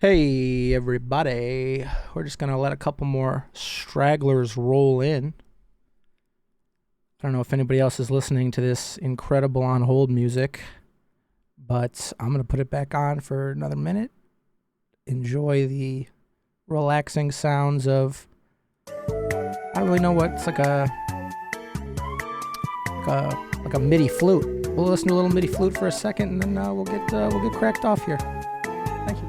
Hey everybody, we're just gonna let a couple more stragglers roll in. I don't know if anybody else is listening to this incredible on hold music, but I'm gonna put it back on for another minute. Enjoy the relaxing sounds of I don't really know what it's like a MIDI flute. We'll listen to a little MIDI flute for a second, and then we'll get cracked off here. Thank you.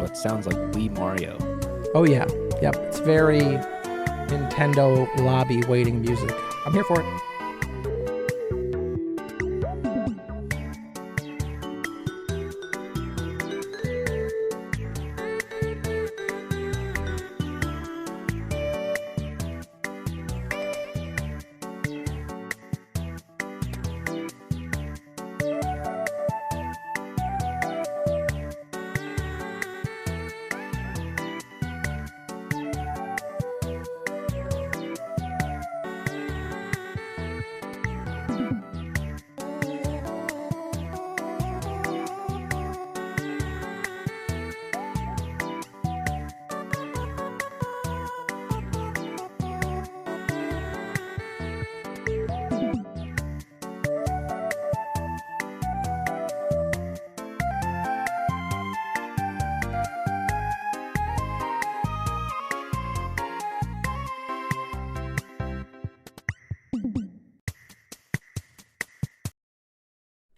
Oh, it sounds like Wii Mario. Oh yeah, yep. It's very Nintendo lobby waiting music. I'm here for it.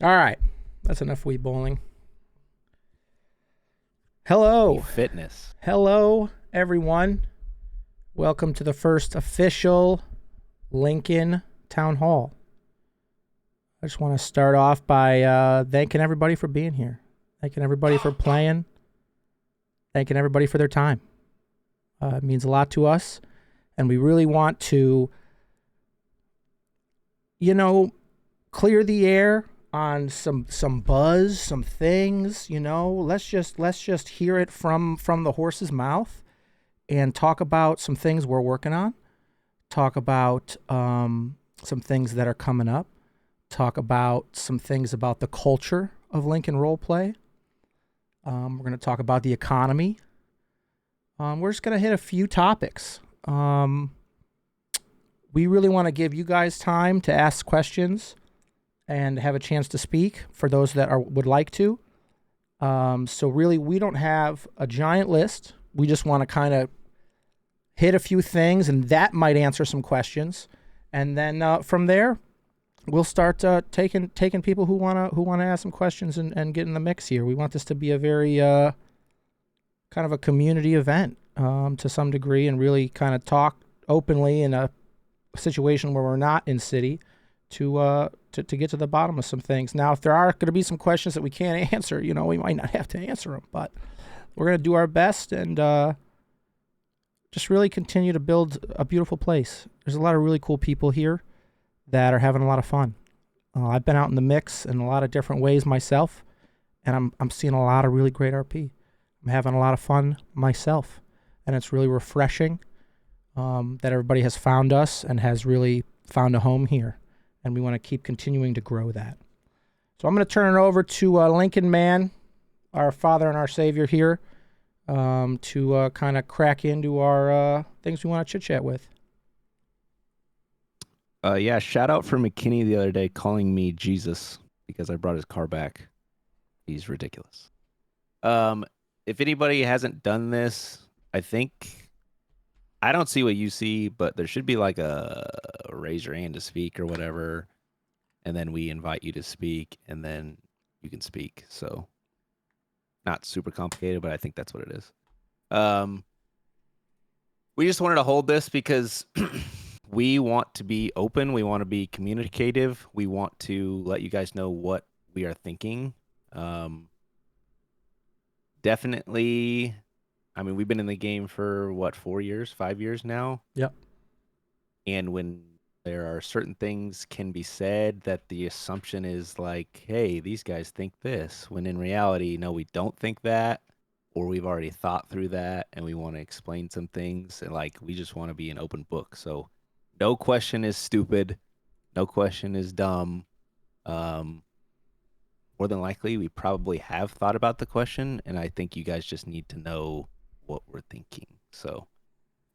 All right, that's enough Wii bowling. Hello, Fitness. hello, everyone. Welcome to the first official Lincoln Town Hall. I just want to start off by thanking everybody for being here, thanking everybody for playing, thanking everybody for their time. It means a lot to us, and we really want to, clear the air on some buzz, some things. Let's just hear it from the horse's mouth, and talk about some things we're working on. Talk about some things that are coming up. Talk about some things about the culture of Lincoln Roleplay. We're going to talk about the economy. We're just going to hit a few topics. We really want to give you guys time to ask questions and have a chance to speak for those that would like to. So really, we don't have a giant list. We just want to kind of hit a few things, and that might answer some questions. And then from there, we'll start taking people who wanna ask some questions and get in the mix here. We want this to be a very kind of a community event to some degree, and really kind of talk openly in a situation where we're not in city to get to the bottom of some things. Now, if there are going to be some questions that we can't answer, we might not have to answer them, but we're going to do our best and just really continue to build a beautiful place. There's a lot of really cool people here that are having a lot of fun. I've been out in the mix in a lot of different ways myself, and I'm seeing a lot of really great RP. I'm having a lot of fun myself, and it's really refreshing that everybody has found us and has really found a home here. And we want to keep continuing to grow that. So I'm going to turn it over to Lincoln Man, our father and our savior here, to kind of crack into our things we want to chit-chat with. Yeah, shout out for McKinney the other day calling me Jesus because I brought his car back. He's ridiculous. If anybody hasn't done this, I don't see what you see, but there should be like a raise your hand to speak or whatever, and then we invite you to speak, and then you can speak. So not super complicated, but I think that's what it is. We just wanted to hold this because we want to be open. We want to be communicative. We want to let you guys know what we are thinking. Definitely. I mean, we've been in the game for 4 years, 5 years now? Yep. And when there are certain things can be said that the assumption is like, hey, these guys think this, when in reality, no, we don't think that, or we've already thought through that and we want to explain some things, and like we just want to be an open book. So no question is stupid. No question is dumb. more than likely we probably have thought about the question, and I think you guys just need to know what we're thinking. So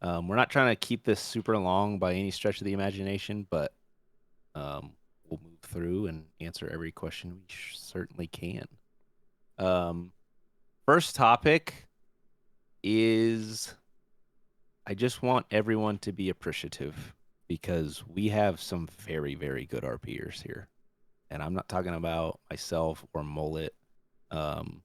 we're not trying to keep this super long by any stretch of the imagination, but we'll move through and answer every question we certainly can. Um, First topic is I just want everyone to be appreciative because we have some very, very good RPers here. And I'm not talking about myself or Mullet. Um,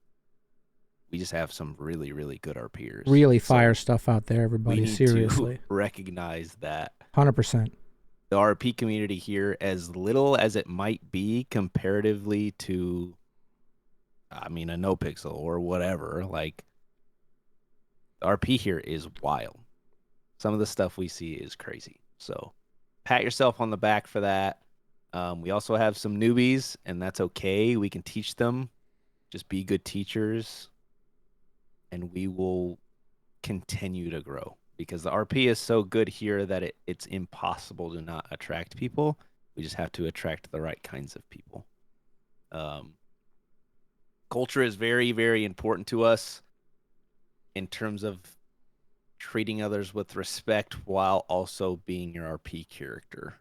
we just have some really, really good RPers. Really fire So stuff out there, we everybody. need to Seriously. recognize that 100%. the RP community here, as little as it might be comparatively to, I mean, a no pixel or whatever, like the RP here is wild. Some of the stuff we see is crazy. So pat yourself on the back for that. We also have some newbies, and that's okay. We can teach them. Just be good teachers, and we will continue to grow because the RP is so good here that it's impossible to not attract people. We just have to attract the right kinds of people. Um, Culture is very, very important to us in terms of treating others with respect while also being your RP character.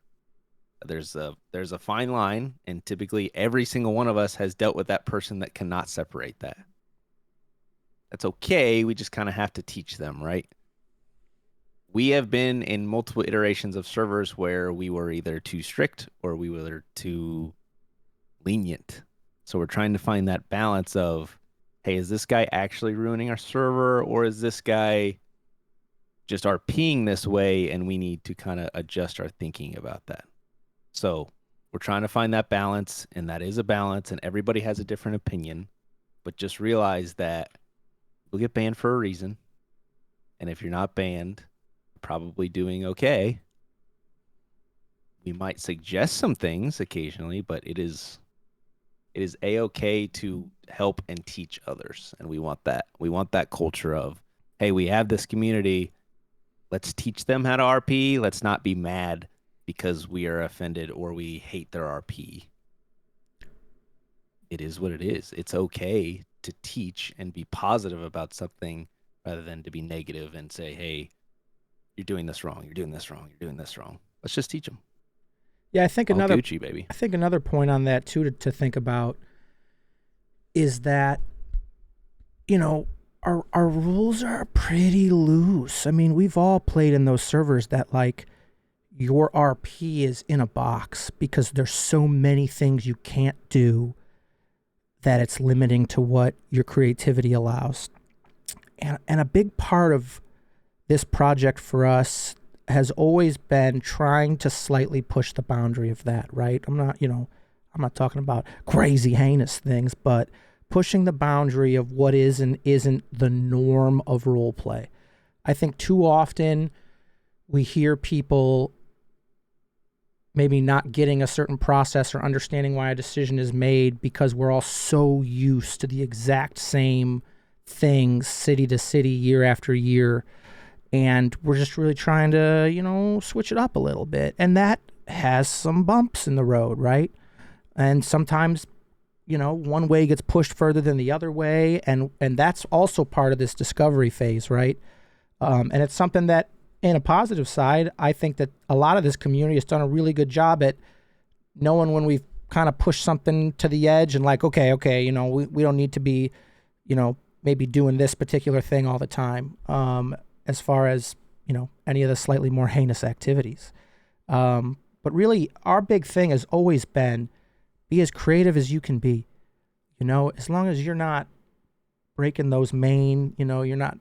There's a fine line, and typically every single one of us has dealt with that person that cannot separate that. That's okay. We just kind of have to teach them, right? We have been in multiple iterations of servers where we were either too strict or we were too lenient. So we're trying to find that balance of, hey, is this guy actually ruining our server, or is this guy just RPing this way and we need to kind of adjust our thinking about that? So we're trying to find that balance, and that is a balance, and everybody has a different opinion. But just realize that you'll get banned for a reason. And if you're not banned, you're probably doing okay. We might suggest some things occasionally, but it is a-okay to help and teach others. And we want that. We want that culture of, hey, we have this community. Let's teach them how to RP. Let's not be mad because we are offended or we hate their RP. It is what it is. It's okay to teach and be positive about something rather than to be negative and say, hey, you're doing this wrong. You're doing this wrong. You're doing this wrong. Let's just teach them. Yeah, I think All another Gucci, baby. I think another point on that too to think about is that, you know, our rules are pretty loose. I mean, we've all played in those servers that like your RP is in a box because there's so many things you can't do that it's limiting to what your creativity allows. And a big part of this project for us has always been trying to slightly push the boundary of that, right? I'm not talking about crazy heinous things, but pushing the boundary of what is and isn't the norm of role play. I think too often we hear people maybe not getting a certain process or understanding why a decision is made because we're all so used to the exact same things city to city, year after year. And we're just really trying to, switch it up a little bit. And that has some bumps in the road, right? And sometimes, one way gets pushed further than the other way. And that's also part of this discovery phase, right? And it's something that, in a positive side, I think that a lot of this community has done a really good job at knowing when we've kind of pushed something to the edge and like, okay, we don't need to be, maybe doing this particular thing all the time. As far as, any of the slightly more heinous activities. But really, our big thing has always been be as creative as you can be. As long as you're not breaking those main, you're not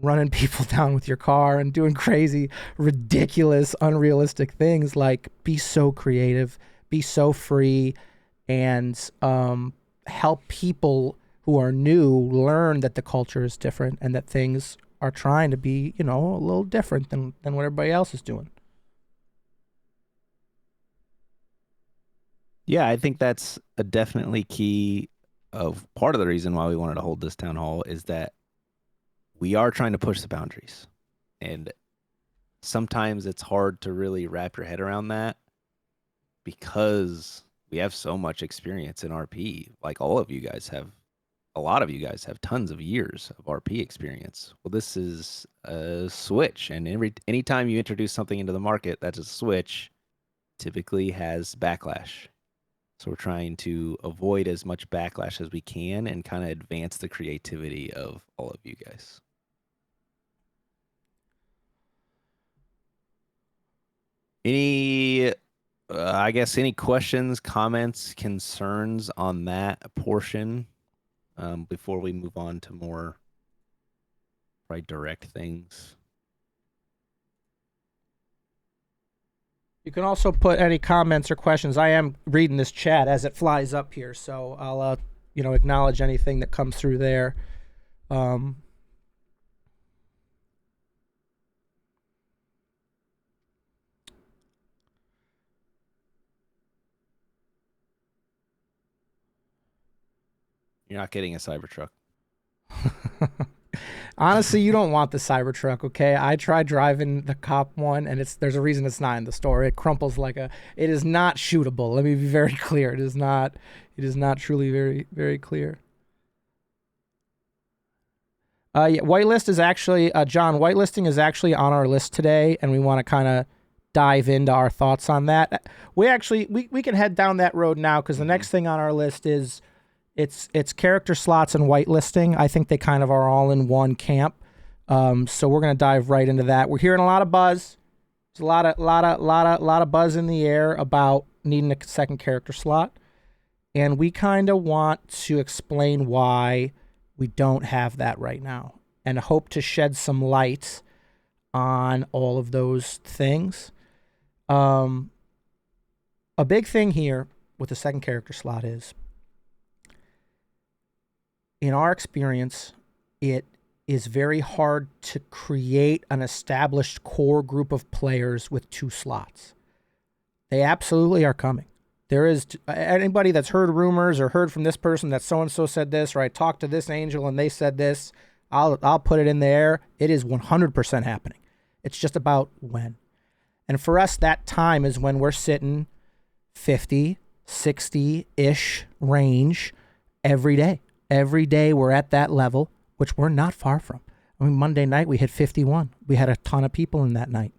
running people down with your car and doing crazy, ridiculous, unrealistic things, like be so creative, be so free, and help people who are new learn that the culture is different and that things are trying to be, a little different than what everybody else is doing. Yeah, I think that's a definitely key of part of the reason why we wanted to hold this town hall is that we are trying to push the boundaries. And sometimes it's hard to really wrap your head around that because we have so much experience in RP. Like all of you guys have, a lot of you guys have tons of years of RP experience. Well, this is a switch, and anytime you introduce something into the market that's a switch, typically has backlash. So we're trying to avoid as much backlash as we can and kind of advance the creativity of all of you guys. Any, I guess, any questions, comments, concerns on that portion before we move on to more probably direct things? You can also put any comments or questions. I am reading this chat as it flies up here, so I'll acknowledge anything that comes through there. Um, You're not getting a Cybertruck. Honestly, you don't want the Cybertruck, okay? I tried driving the cop one, and there's a reason it's not in the store. It crumples like a. It is not shootable. Let me be very clear. It is not. It is not truly very, very clear. Yeah, whitelist is actually John. Whitelisting is actually on our list today, and we want to kind of dive into our thoughts on that. We can head down that road now because the next thing on our list is it's character slots and whitelisting. I think they kind of are all in one camp. So we're gonna dive right into that. We're hearing a lot of buzz. There's a lot of buzz in the air about needing a second character slot, and we kind of want to explain why we don't have that right now, and hope to shed some light on all of those things. A big thing here with the second character slot is, in our experience, it is very hard to create an established core group of players with 2 slots. They absolutely are coming. There is anybody that's heard rumors or heard from this person that so-and-so said this, or I talked to this angel and they said this, I'll put it in there. It is 100% happening. It's just about when. And for us, that time is when we're sitting 50, 60-ish range every day. Every day we're at that level, which we're not far from. I mean, Monday night we hit 51. We had a ton of people in that night.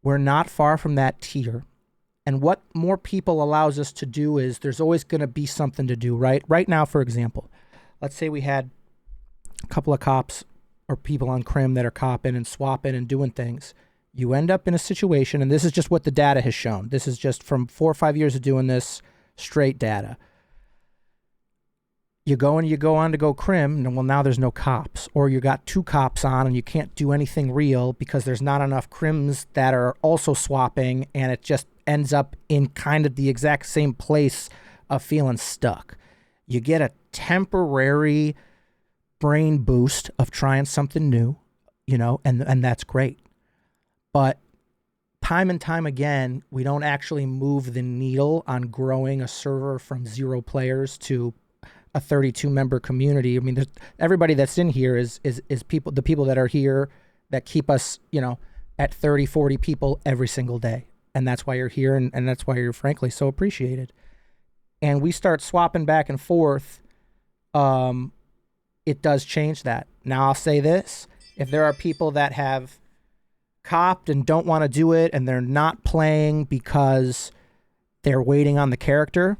We're not far from that tier. And what more people allows us to do is there's always going to be something to do, right? Right now, for example, let's say we had a couple of cops or people on crim that are copping and swapping and doing things. You end up in a situation, and this is just what the data has shown. This is just from 4 or 5 years of doing this, straight data. You go on to go crim, and well, now there's no cops. Or you got 2 cops on, and you can't do anything real because there's not enough crims that are also swapping, and it just ends up in kind of the exact same place of feeling stuck. You get a temporary brain boost of trying something new, and that's great. But time and time again, we don't actually move the needle on growing a server from 0 players to a 32-member community. I mean, everybody that's in here is people, the people that are here that keep us, at 30, 40 people every single day. And that's why you're here, and that's why you're frankly so appreciated. And we start swapping back and forth, it does change that. Now I'll say this, if there are people that have copped and don't want to do it, and they're not playing because they're waiting on the character,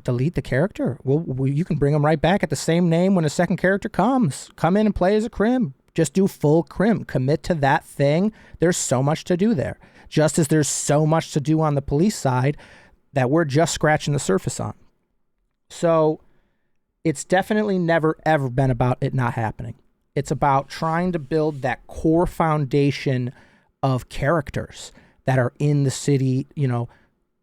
delete the character. Well, you can bring them right back at the same name when a second character comes. Come in and play as a crim. Just do full crim. Commit to that thing. There's so much to do there. Just as there's so much to do on the police side that we're just scratching the surface on. So it's definitely never, ever been about it not happening. It's about trying to build that core foundation of characters that are in the city,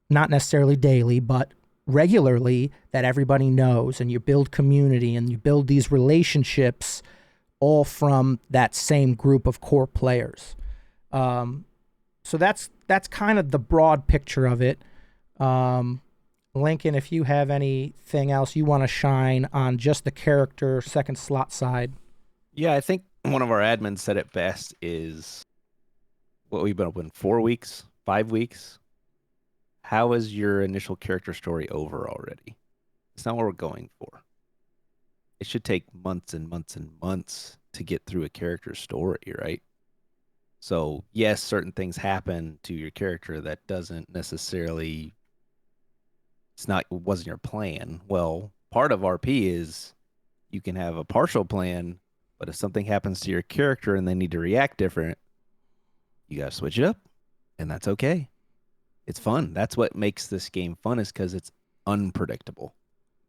not necessarily daily, but regularly, that everybody knows, and you build community and you build these relationships all from that same group of core players. So that's kind of the broad picture of it. Lincoln, if you have anything else you want to shine on just the character second slot side. Yeah, I think one of our admins said it best is what we've been open 4 weeks, 5 weeks. how is your initial character story over already? It's not what we're going for. It should take months and months and months to get through a character's story, right? So, yes, certain things happen to your character that doesn't necessarily, it wasn't your plan. Well, part of RP is you can have a partial plan, but if something happens to your character and they need to react different, you got to switch it up, and that's okay. It's fun. That's what makes this game fun, is because it's unpredictable.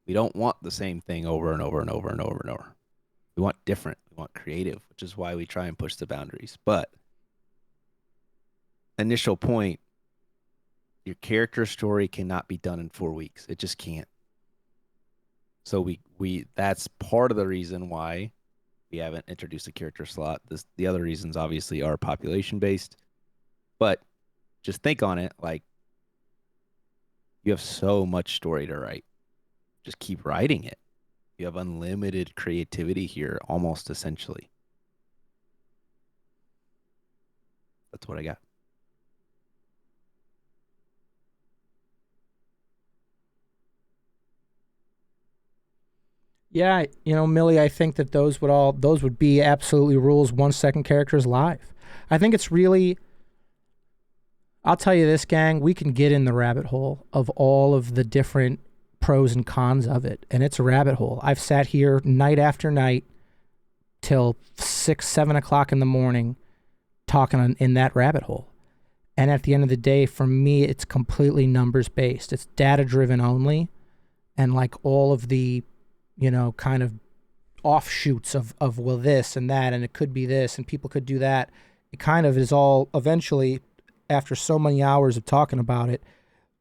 We don't want the same thing over and over and over and over and over. We want different. We want creative, which is why we try and push the boundaries. But initial point, your character story cannot be done in 4 weeks. It just can't. So we that's part of the reason why we haven't introduced a character slot. The other reasons obviously are population based. But just think on it, like, you have so much story to write. Just keep writing it. You have unlimited creativity here, almost essentially. That's what I got. Yeah, Millie, I think that those would be absolutely rules once second character is live. I think it's really, I'll tell you this, gang, we can get in the rabbit hole of all of the different pros and cons of it, and it's a rabbit hole. I've sat here night after night till 6, 7 o'clock in the morning talking in that rabbit hole. And at the end of the day, for me, it's completely numbers based. It's data driven only, and like all of the kind of offshoots of well, this and that, and it could be this, and people could do that. It kind of is all eventually, after so many hours of talking about it,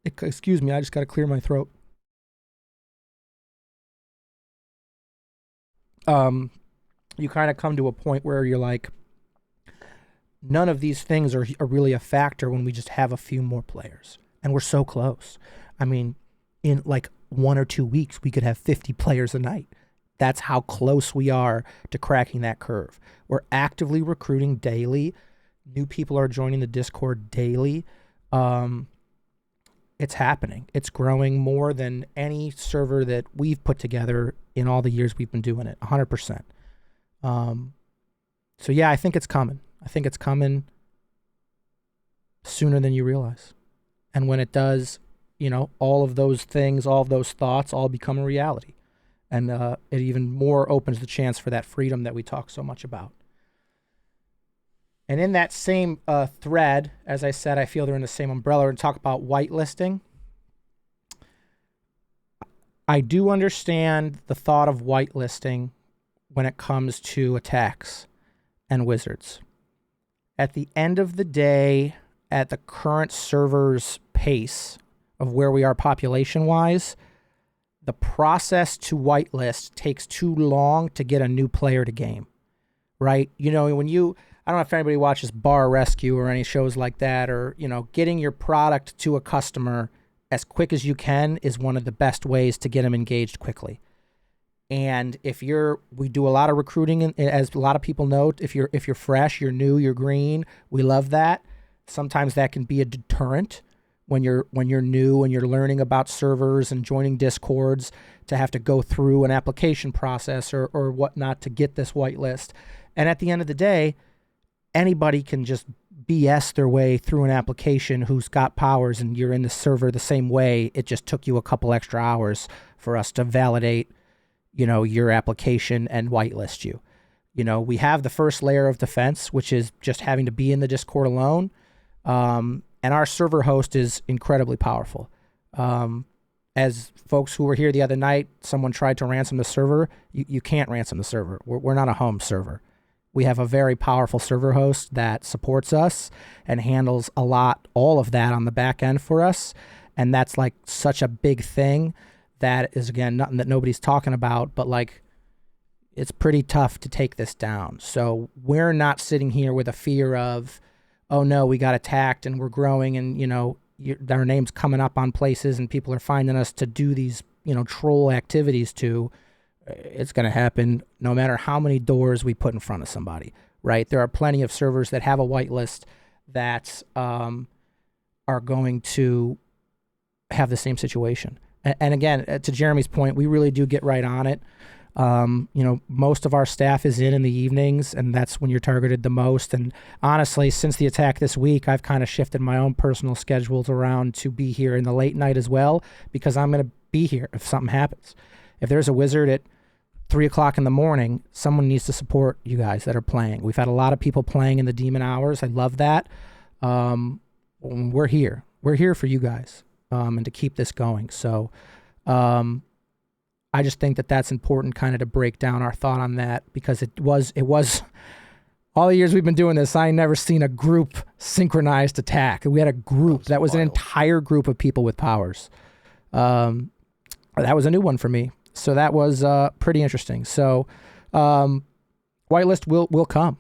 excuse me, I just got to clear my throat. You kind of come to a point where you're like, none of these things are really a factor when we just have a few more players. And we're so close. I mean, in like 1 or 2 weeks, we could have 50 players a night. That's how close we are to cracking that curve. We're actively recruiting daily. New people are joining the Discord daily. It's happening. It's growing more than any server that we've put together in all the years we've been doing it, 100%. So yeah, I think it's coming. I think it's coming sooner than you realize. And when it does, all of those things, all of those thoughts all become a reality. And it even more opens the chance for that freedom that we talk so much about. And in that same thread, as I said, I feel they're in the same umbrella, and talk about whitelisting. I do understand the thought of whitelisting when it comes to attacks and wizards. At the end of the day, at the current server's pace of where we are population-wise, the process to whitelist takes too long to get a new player to game, right? I don't know if anybody watches Bar Rescue or any shows like that, or, getting your product to a customer as quick as you can is one of the best ways to get them engaged quickly. And we do a lot of recruiting, and as a lot of people know, if you're fresh, you're new, you're green, we love that. Sometimes that can be a deterrent when you're new and you're learning about servers and joining Discords, to have to go through an application process or whatnot to get this whitelist. And at the end of the day, anybody can just BS their way through an application who's got powers, and you're in the server the same way. It just took you a couple extra hours for us to validate your application and whitelist you. We have the first layer of defense, which is just having to be in the Discord alone. And our server host is incredibly powerful. As folks who were here the other night, someone tried to ransom the server. You can't ransom the server. We're not a home server. We have a very powerful server host that supports us and handles all of that on the back end for us. And that's like such a big thing. That is, again, nothing that nobody's talking about, but like, it's pretty tough to take this down. So we're not sitting here with a fear of, oh no, we got attacked and we're growing, and our name's coming up on places and people are finding us to do these troll activities to. It's going to happen no matter how many doors we put in front of somebody, right? There are plenty of servers that have a whitelist that are going to have the same situation. And again, to Jeremy's point, we really do get right on it. Most of our staff is in the evenings, and that's when you're targeted the most. And honestly, since the attack this week, I've kind of shifted my own personal schedules around to be here in the late night as well, because I'm going to be here if something happens. If there's a wizard at 3 o'clock in the morning, someone needs to support you guys that are playing. We've had a lot of people playing in the demon hours. I love that. We're here. We're here for you guys, and to keep this going. So, I just think that that's important kind of to break down our thought on that, because it was all the years we've been doing this, I never seen a group synchronized attack. We had a group that was an entire group of people with powers. That was a new one for me. So that was pretty interesting. So whitelist will come.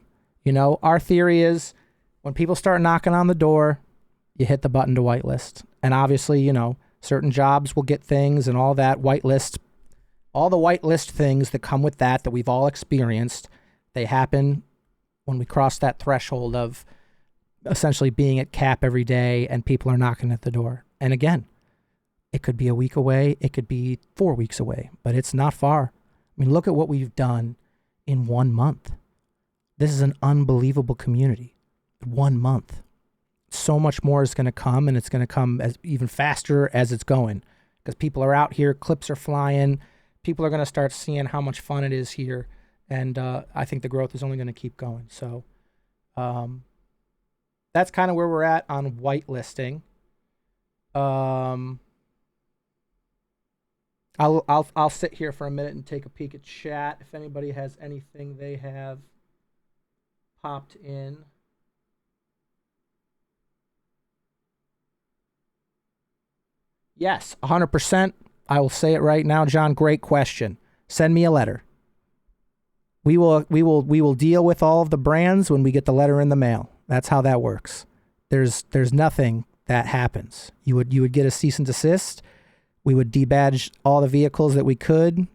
Our theory is when people start knocking on the door, you hit the button to whitelist. And obviously, certain jobs will get things and all that. Whitelist, all the whitelist things that come with that we've all experienced, they happen when we cross that threshold of essentially being at cap every day and people are knocking at the door. And again, it could be a week away, it could be 4 weeks away, but it's not far. I mean, look at what we've done in 1 month. This is an unbelievable community. 1 month. So much more is going to come, and it's going to come as even faster as it's going, because people are out here, clips are flying, people are going to start seeing how much fun it is here, and I think the growth is only going to keep going. So that's kind of where we're at on whitelisting. I'll sit here for a minute and take a peek at chat if anybody has anything they have popped in. Yes, 100%. I will say it right now, John. Great question. Send me a letter. We will deal with all of the brands when we get the letter in the mail. That's how that works. There's nothing that happens. You would get a cease and desist. We would debadge all the vehicles that we could,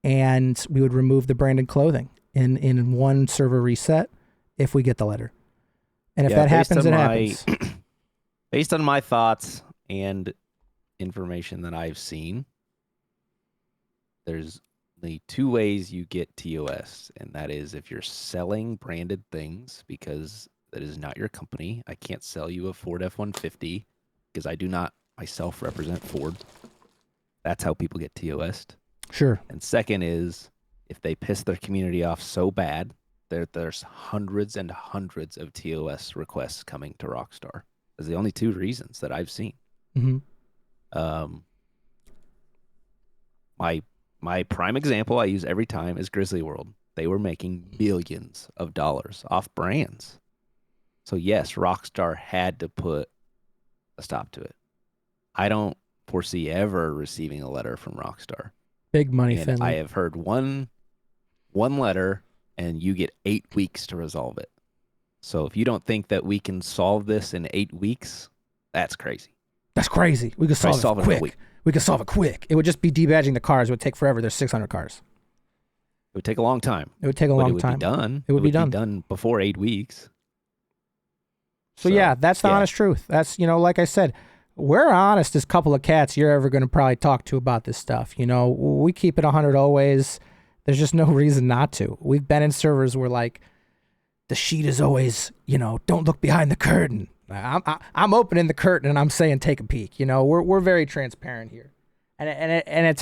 and we would remove the branded clothing in one server reset if we get the letter. And if that happens, it happens. Based on my thoughts and information that I've seen, there's only 2 ways you get TOS, and that is if you're selling branded things, because that is not your company. I can't sell you a Ford F-150 because I do not myself represent Ford. That's how people get TOS'd. Sure. And second is if they piss their community off so bad, there's hundreds and hundreds of TOS requests coming to Rockstar. Those are the only 2 reasons that I've seen. Mm-hmm. My prime example I use every time is Grizzly World. They were making billions of dollars off brands. So yes, Rockstar had to put a stop to it. I don't foresee ever receiving a letter from Rockstar. Big money, and Finley. I have heard one letter, and you get 8 weeks to resolve it. So if you don't think that we can solve this in 8 weeks, that's crazy. That's crazy. We could solve it quick. We could solve it quick. It would just be debadging the cars. It would take forever. There's 600 cars. It would take a long time. It would take a long time. Be done. It would be done before 8 weeks. So yeah, that's the honest truth. That's, like I said, we're honest as couple of cats you're ever going to probably talk to about this stuff. We keep it 100 always. There's just no reason not to. We've been in servers where like the sheet is always, don't look behind the curtain. I'm opening the curtain and I'm saying take a peek. We're very transparent here, and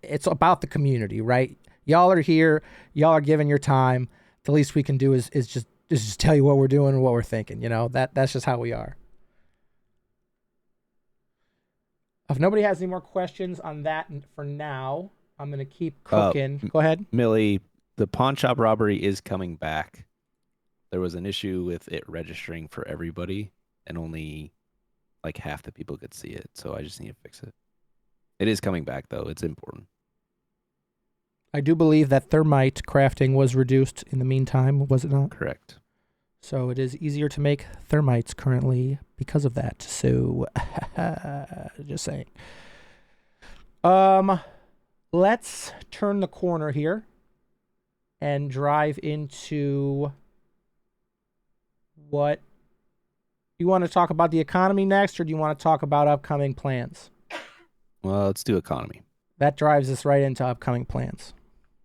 it's about the community, right? Y'all are here, y'all are giving your time. The least we can do is just tell you what we're doing and what we're thinking. That's just how we are. If nobody has any more questions on that for now, I'm gonna keep cooking. Go ahead, Millie. The pawn shop robbery is coming back. There was an issue with it registering for everybody, and only like half the people could see it. So I just need to fix it. It is coming back, though. It's important. I do believe that thermite crafting was reduced in the meantime, was it not? Correct. So it is easier to make thermites currently because of that. So just saying. Let's turn the corner here and drive into what you want to talk about the economy next, or do you want to talk about upcoming plans? Well, let's do economy. That drives us right into upcoming plans.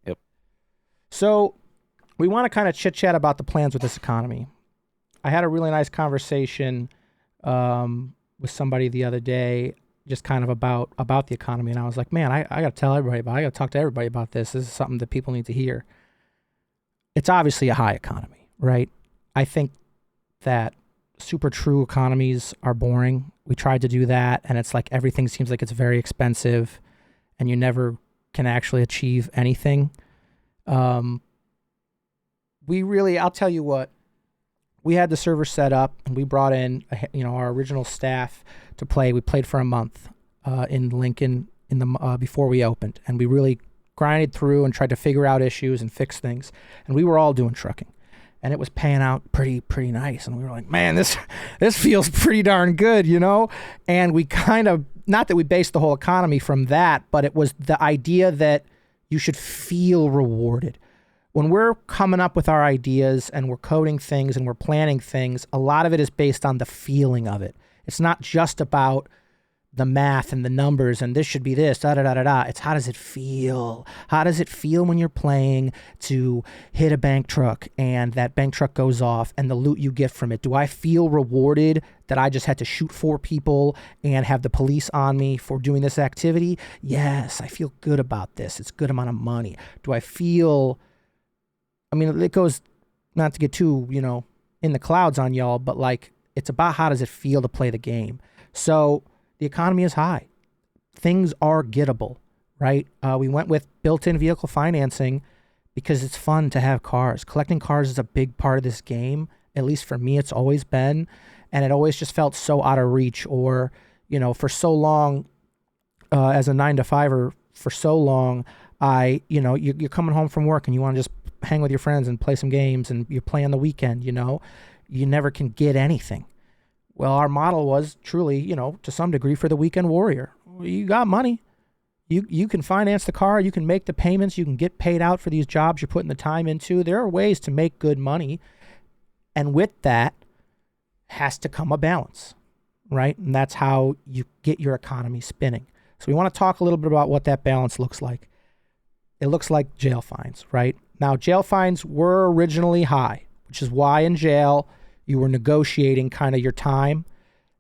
Yep. So we want to kind of chit chat about the plans with this economy. I had a really nice conversation with somebody the other day, just kind of about the economy, and I was like, man, I got to tell everybody about it. I got to talk to everybody about this. This is something that people need to hear. It's obviously a high economy, right? I think that super true economies are boring. We tried to do that, and it's like everything seems like it's very expensive, and you never can actually achieve anything. I'll tell you what, we had the server set up, and we brought in, our original staff to play. We played for a month in Lincoln before we opened, and we really grinded through and tried to figure out issues and fix things. And we were all doing trucking, and it was paying out pretty nice. And we were like, man, this feels pretty darn good, And we kind of, not that we based the whole economy from that, but it was the idea that you should feel rewarded. When we're coming up with our ideas and we're coding things and we're planning things, a lot of it is based on the feeling of it. It's not just about the math and the numbers and this should be this, da-da-da-da-da. It's how does it feel? How does it feel when you're playing to hit a bank truck and that bank truck goes off and the loot you get from it? Do I feel rewarded that I just had to shoot 4 people and have the police on me for doing this activity? Yes, I feel good about this. It's a good amount of money. Do I feel... I mean, it goes, not to get too, in the clouds on y'all, but like, it's about how does it feel to play the game. So the economy is high. Things are gettable, right? We went with built-in vehicle financing because it's fun to have cars. Collecting cars is a big part of this game. At least for me, it's always been. And it always just felt so out of reach, or, for so long, as a 9-to-5er, for so long, you're coming home from work and you want to just hang with your friends and play some games, and you play on the weekend, you never can get anything. Well, our model was truly, to some degree, for the weekend warrior. You got money. You can finance the car. You can make the payments. You can get paid out for these jobs you're putting the time into. There are ways to make good money. And with that has to come a balance, right? And that's how you get your economy spinning. So we want to talk a little bit about what that balance looks like. It looks like jail fines, right? Now, jail fines were originally high, which is why in jail you were negotiating kind of your time.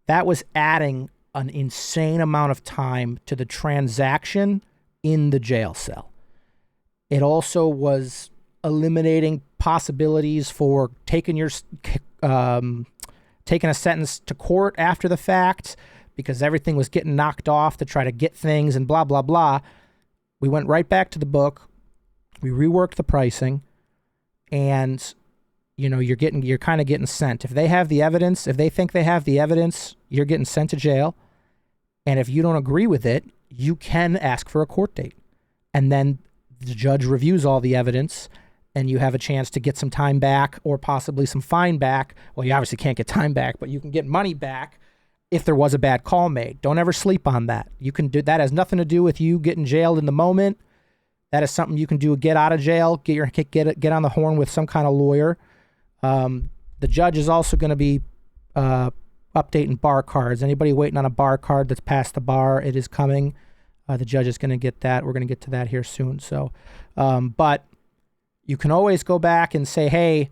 That was adding an insane amount of time to the transaction in the jail cell. It also was eliminating possibilities for taking a sentence to court after the fact, because everything was getting knocked off to try to get things and blah, blah, blah. We went right back to the book. We reworked the pricing, and you're kind of getting sent. If they have the evidence, if they think they have the evidence, you're getting sent to jail. And if you don't agree with it, you can ask for a court date. And then the judge reviews all the evidence, and you have a chance to get some time back or possibly some fine back. Well, you obviously can't get time back, but you can get money back if there was a bad call made. Don't ever sleep on that. You can do that. Has nothing to do with you getting jailed in the moment. That is something you can do. Get out of jail. Get on the horn with some kind of lawyer. The judge is also going to be updating bar cards. Anybody waiting on a bar card that's past the bar, it is coming. The judge is going to get that. We're going to get to that here soon. So, but you can always go back and say, hey,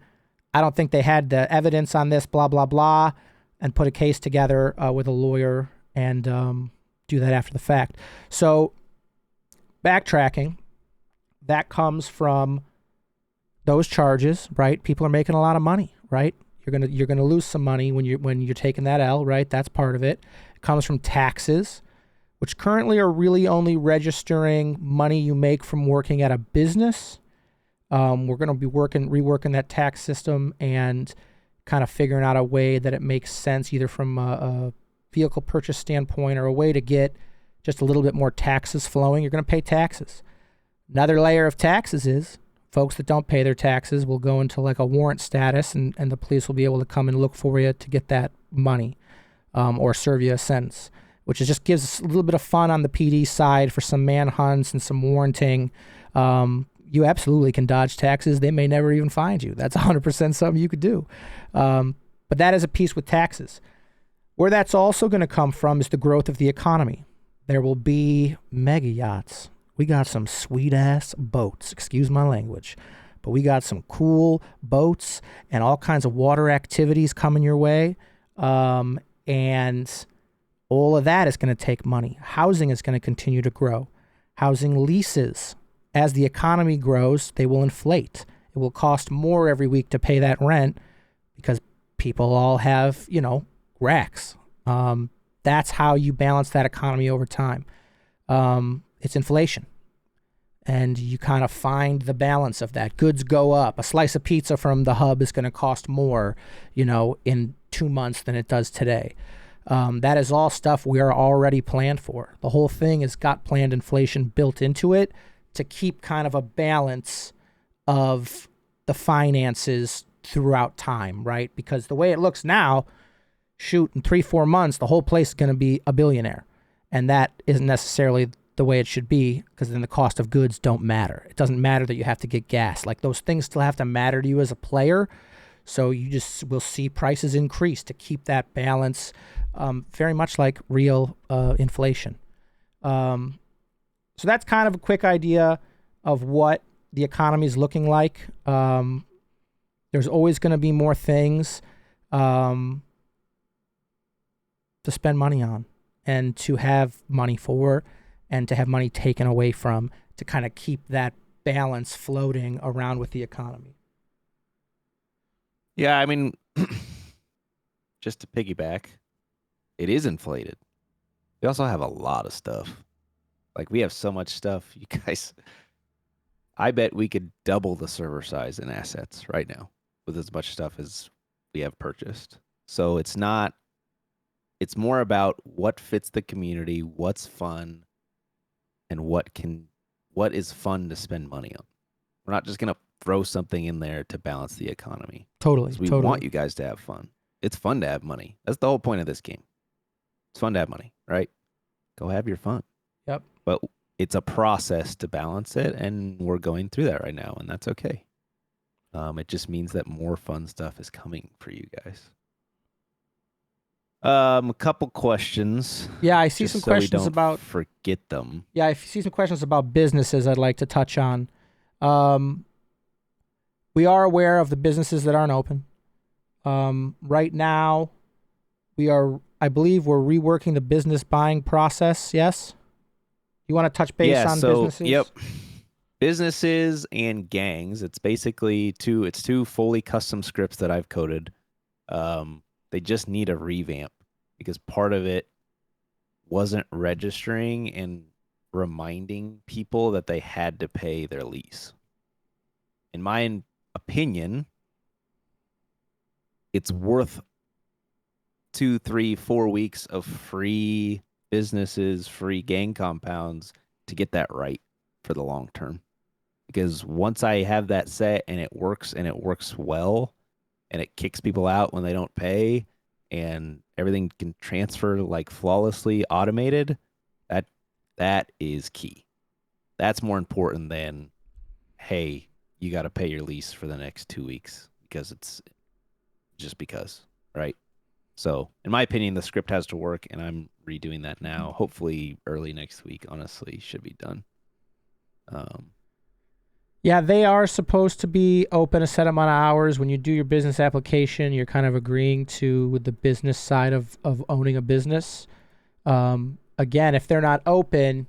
I don't think they had the evidence on this, blah, blah, blah, and put a case together with a lawyer and do that after the fact. So backtracking, that comes from those charges, right? People are making a lot of money, right? You're gonna lose some money when you're taking that L, right? That's part of it. It comes from taxes, which currently are really only registering money you make from working at a business. We're gonna be reworking that tax system and kind of figuring out a way that it makes sense, either from a vehicle purchase standpoint or a way to get just a little bit more taxes flowing. You're gonna pay taxes. Another layer of taxes is folks that don't pay their taxes will go into like a warrant status, and the police will be able to come and look for you to get that money or serve you a sentence, which just gives us a little bit of fun on the PD side for some manhunts and some warranting. You absolutely can dodge taxes. They may never even find you. That's 100% something you could do. But that is a piece with taxes. Where that's also going to come from is the growth of the economy. There will be mega yachts. We got some sweet ass boats, excuse my language. But we got some cool boats and all kinds of water activities coming your way. And all of that is going to take money. Housing is going to continue to grow. Housing leases, as the economy grows, they will inflate. It will cost more every week to pay that rent because people all have, racks. That's how you balance that economy over time. It's inflation. And you kind of find the balance of that. Goods go up. A slice of pizza from the hub is going to cost more, in 2 months than it does today. That is all stuff we are already planned for. The whole thing has got planned inflation built into it to keep kind of a balance of the finances throughout time, right? Because the way it looks now, shoot, in 3-4 months, the whole place is going to be a billionaire. And that isn't necessarily the way it should be, because then the cost of goods don't matter. It doesn't matter that you have to get gas. Like, those things still have to matter to you as a player. So you just will see prices increase to keep that balance, very much like real inflation. So that's kind of a quick idea of what the economy is looking like. There's always going to be more things to spend money on and to have money for and to have money taken away from, to kind of keep that balance floating around with the economy. Yeah, I mean, just to piggyback, it is inflated. We also have a lot of stuff. Like, we have so much stuff, you guys. I bet we could double the server size in assets right now with as much stuff as we have purchased. So it's more about what fits the community, what's fun, and what is fun to spend money on. We're not just going to throw something in there to balance the economy. Totally. We want you guys to have fun. It's fun to have money. That's the whole point of this game. It's fun to have money, right? Go have your fun. Yep. But it's a process to balance it, and we're going through that right now, and that's okay. It just means that more fun stuff is coming for you guys. A couple questions. Yeah, I see some so we questions don't about. forget them. Yeah, I see some questions about businesses I'd like to touch on. We are aware of the businesses that aren't open. Right now, I believe we're reworking the business buying process. Yes? You want to touch base on businesses? Yep. Businesses and gangs. It's basically two fully custom scripts that I've coded. They just need a revamp because part of it wasn't registering and reminding people that they had to pay their lease. In my opinion, it's worth 2, 3, 4 weeks of free businesses, free gang compounds to get that right for the long term. Because once I have that set and it works well, and it kicks people out when they don't pay, and everything can transfer like flawlessly automated, that is key. That's more important than, hey, you got to pay your lease for the next 2 weeks because it's just because, right? So in my opinion, the script has to work, and I'm redoing that now. Hopefully early next week, honestly, should be done. Yeah, they are supposed to be open a set amount of hours. When you do your business application, you're kind of agreeing to the business side of owning a business. Again, if they're not open,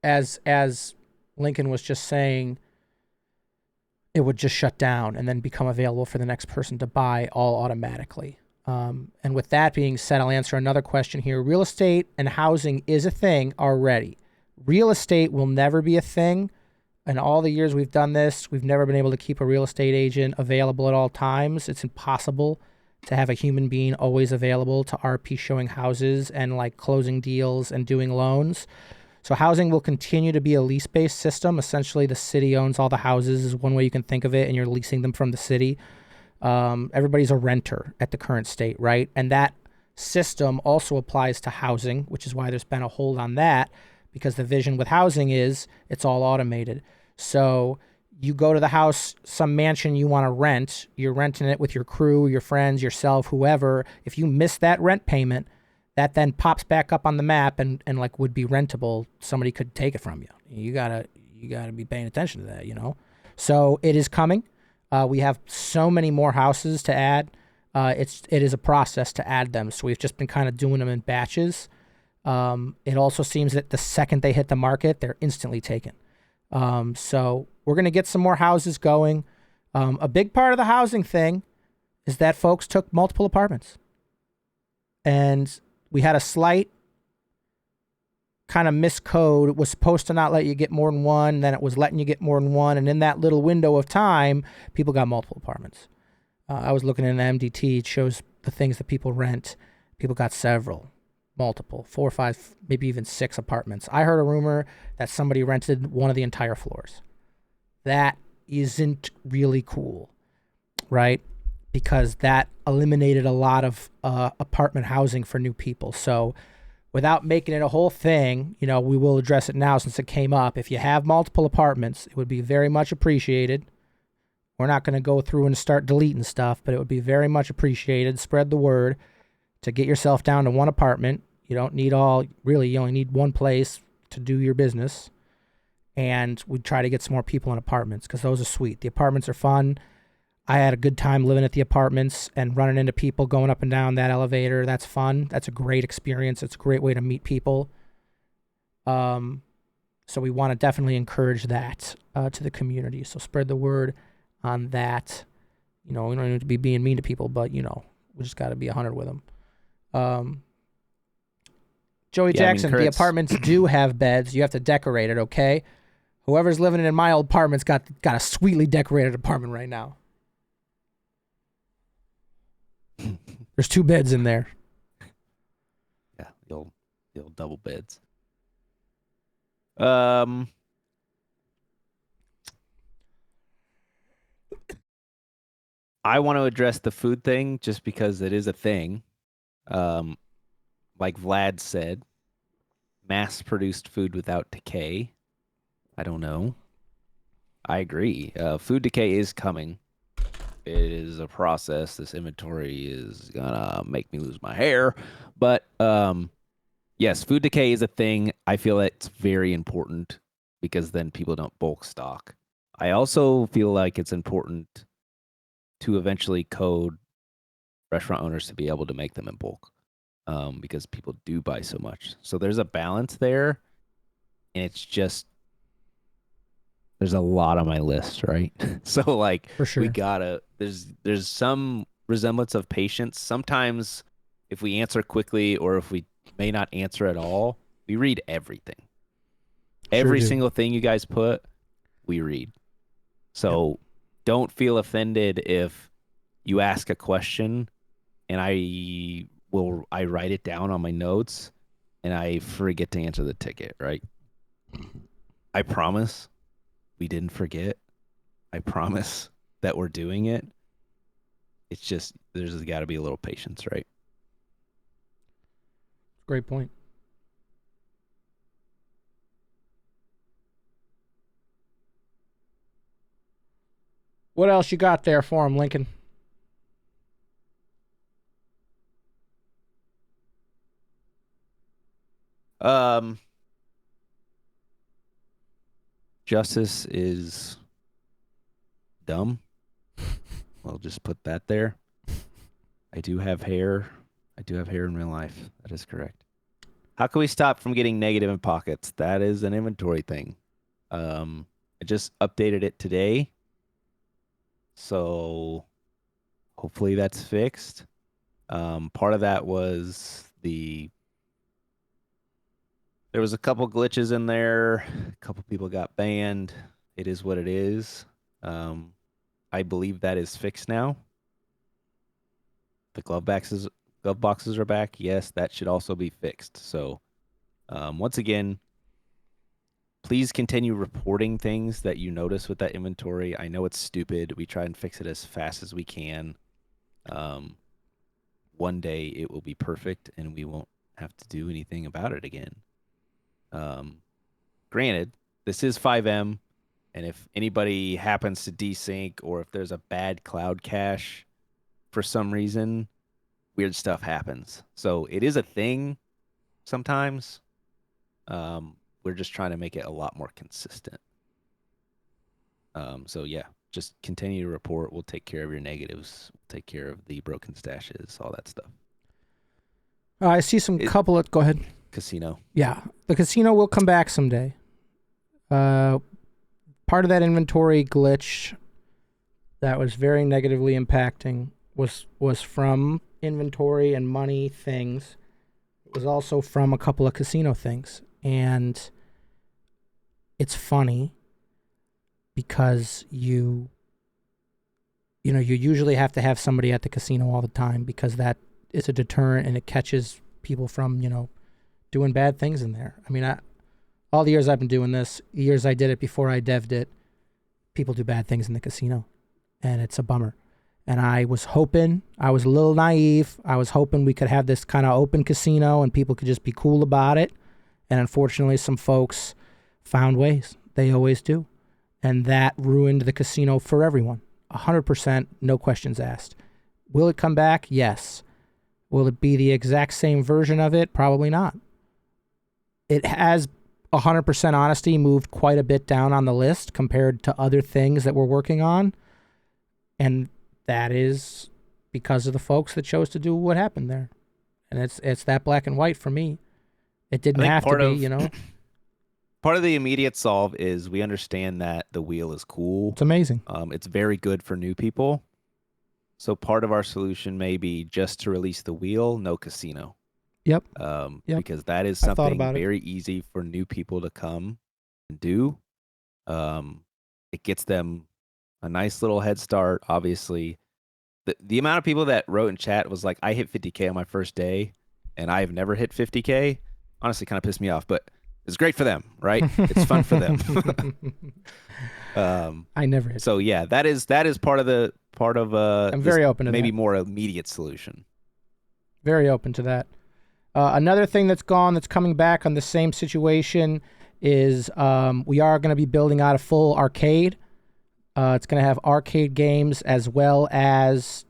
as Lincoln was just saying, it would just shut down and then become available for the next person to buy all automatically. And with that being said, I'll answer another question here. Real estate and housing is a thing already. Real estate will never be a thing. In all the years we've done this, we've never been able to keep a real estate agent available at all times. It's impossible to have a human being always available to RP showing houses and like closing deals and doing loans. So housing will continue to be a lease-based system. Essentially, the city owns all the houses is one way you can think of it, and you're leasing them from the city. Everybody's a renter at the current state, right? And that system also applies to housing, which is why there's been a hold on that, because the vision with housing is it's all automated. So you go to the house, some mansion you want to rent, you're renting it with your crew, your friends, yourself, whoever. If you miss that rent payment, that then pops back up on the map and like would be rentable, somebody could take it from you. You gotta be paying attention to that, you know. So it is coming. We have so many more houses to add. It is a process to add them. So we've just been kind of doing them in batches. It also seems that the second they hit the market, they're instantly taken. So we're gonna get some more houses going. A big part of the housing thing is that folks took multiple apartments, and we had a slight kind of miscode. It was supposed to not let you get more than one, then it was letting you get more than one, and in that little window of time, people got multiple apartments. I was looking in the MDT. It shows the things that people rent. People got several, multiple, 4 or 5, maybe even 6 apartments. I heard a rumor that somebody rented one of the entire floors. That isn't really cool, right? Because that eliminated a lot of apartment housing for new people. So without making it a whole thing, you know, we will address it now since it came up. If you have multiple apartments, it would be very much appreciated. We're not going to go through and start deleting stuff, but it would be very much appreciated. Spread the word to get yourself down to one apartment. You don't need all, really, you only need one place to do your business. And we try to get some more people in apartments because those are sweet. The apartments are fun. I had a good time living at the apartments and running into people going up and down that elevator. That's fun. That's a great experience. It's a great way to meet people. So we want to definitely encourage that to the community. So spread the word on that. You know, we don't need to be being mean to people, but, you know, we just got to be 100 with them. Joey Jackson, the apartments do have beds. You have to decorate it, okay? Whoever's living in my old apartment's got a sweetly decorated apartment right now. There's 2 beds in there. Yeah, the old double beds. I want to address the food thing just because it is a thing. Like Vlad said, mass-produced food without decay. I don't know. I agree. Food decay is coming. It is a process. This inventory is gonna make me lose my hair. But yes, food decay is a thing. I feel it's very important because then people don't bulk stock. I also feel like it's important to eventually code restaurant owners to be able to make them in bulk because people do buy so much. So there's a balance there, and it's just there's a lot on my list, right? So like For sure. we gotta there's some resemblance of patience. Sometimes if we answer quickly or if we may not answer at all, we read everything. Every single thing you guys put, we read. So don't feel offended if you ask a question and I write it down on my notes and I forget to answer the ticket, right? I promise we didn't forget. I promise that we're doing it. It's just there's got to be a little patience, right? Great point. What else you got there for him, Lincoln? Justice is dumb. I'll just put that there. I do have hair. I do have hair in real life. That is correct. How can we stop from getting negative in pockets? That is an inventory thing. I just updated it today. So hopefully that's fixed. Part of that was there was a couple glitches in there. A couple people got banned. It is what it is. I believe that is fixed now. The glove boxes are back. Yes, that should also be fixed. So, once again, please continue reporting things that you notice with that inventory. I know it's stupid. We try and fix it as fast as we can. One day it will be perfect and we won't have to do anything about it again. Granted, this is 5M, and if anybody happens to desync or if there's a bad cloud cache for some reason, weird stuff happens. So it is a thing sometimes. We're just trying to make it a lot more consistent. So yeah, just continue to report. We'll take care of your negatives. We'll take care of the broken stashes, all that stuff. I see some couple of. Go ahead. Casino. Yeah, the casino will come back someday. Part of that inventory glitch that was very negatively impacting was from inventory and money things. It was also from a couple of casino things, and it's funny because you usually have to have somebody at the casino all the time because that is a deterrent and it catches people from doing bad things in there. I mean, all the years I've been doing this, the years I did it before I dev'd it, people do bad things in the casino, and it's a bummer. And I was hoping, I was a little naive, I was hoping we could have this kind of open casino and people could just be cool about it. And unfortunately, some folks found ways. They always do. And that ruined the casino for everyone. 100%, no questions asked. Will it come back? Yes. Will it be the exact same version of it? Probably not. It has 100% honesty moved quite a bit down on the list compared to other things that we're working on. And that is because of the folks that chose to do what happened there. And it's that black and white for me. It didn't have to be, Part of the immediate solve is we understand that the wheel is cool. It's amazing. It's very good for new people. So part of our solution may be just to release the wheel, no casino. Yep. Because that is something very easy for new people to come and do. It gets them a nice little head start. Obviously, the amount of people that wrote in chat was like, I hit 50K on my first day, and I've never hit 50K. Honestly, kind of pissed me off, but it's great for them, right? It's fun for them. I never hit. So yeah, that is part of I'm very open to maybe that. more immediate solution. Very open to that. Another thing that's coming back on the same situation is we are going to be building out a full arcade. It's going to have arcade games as well as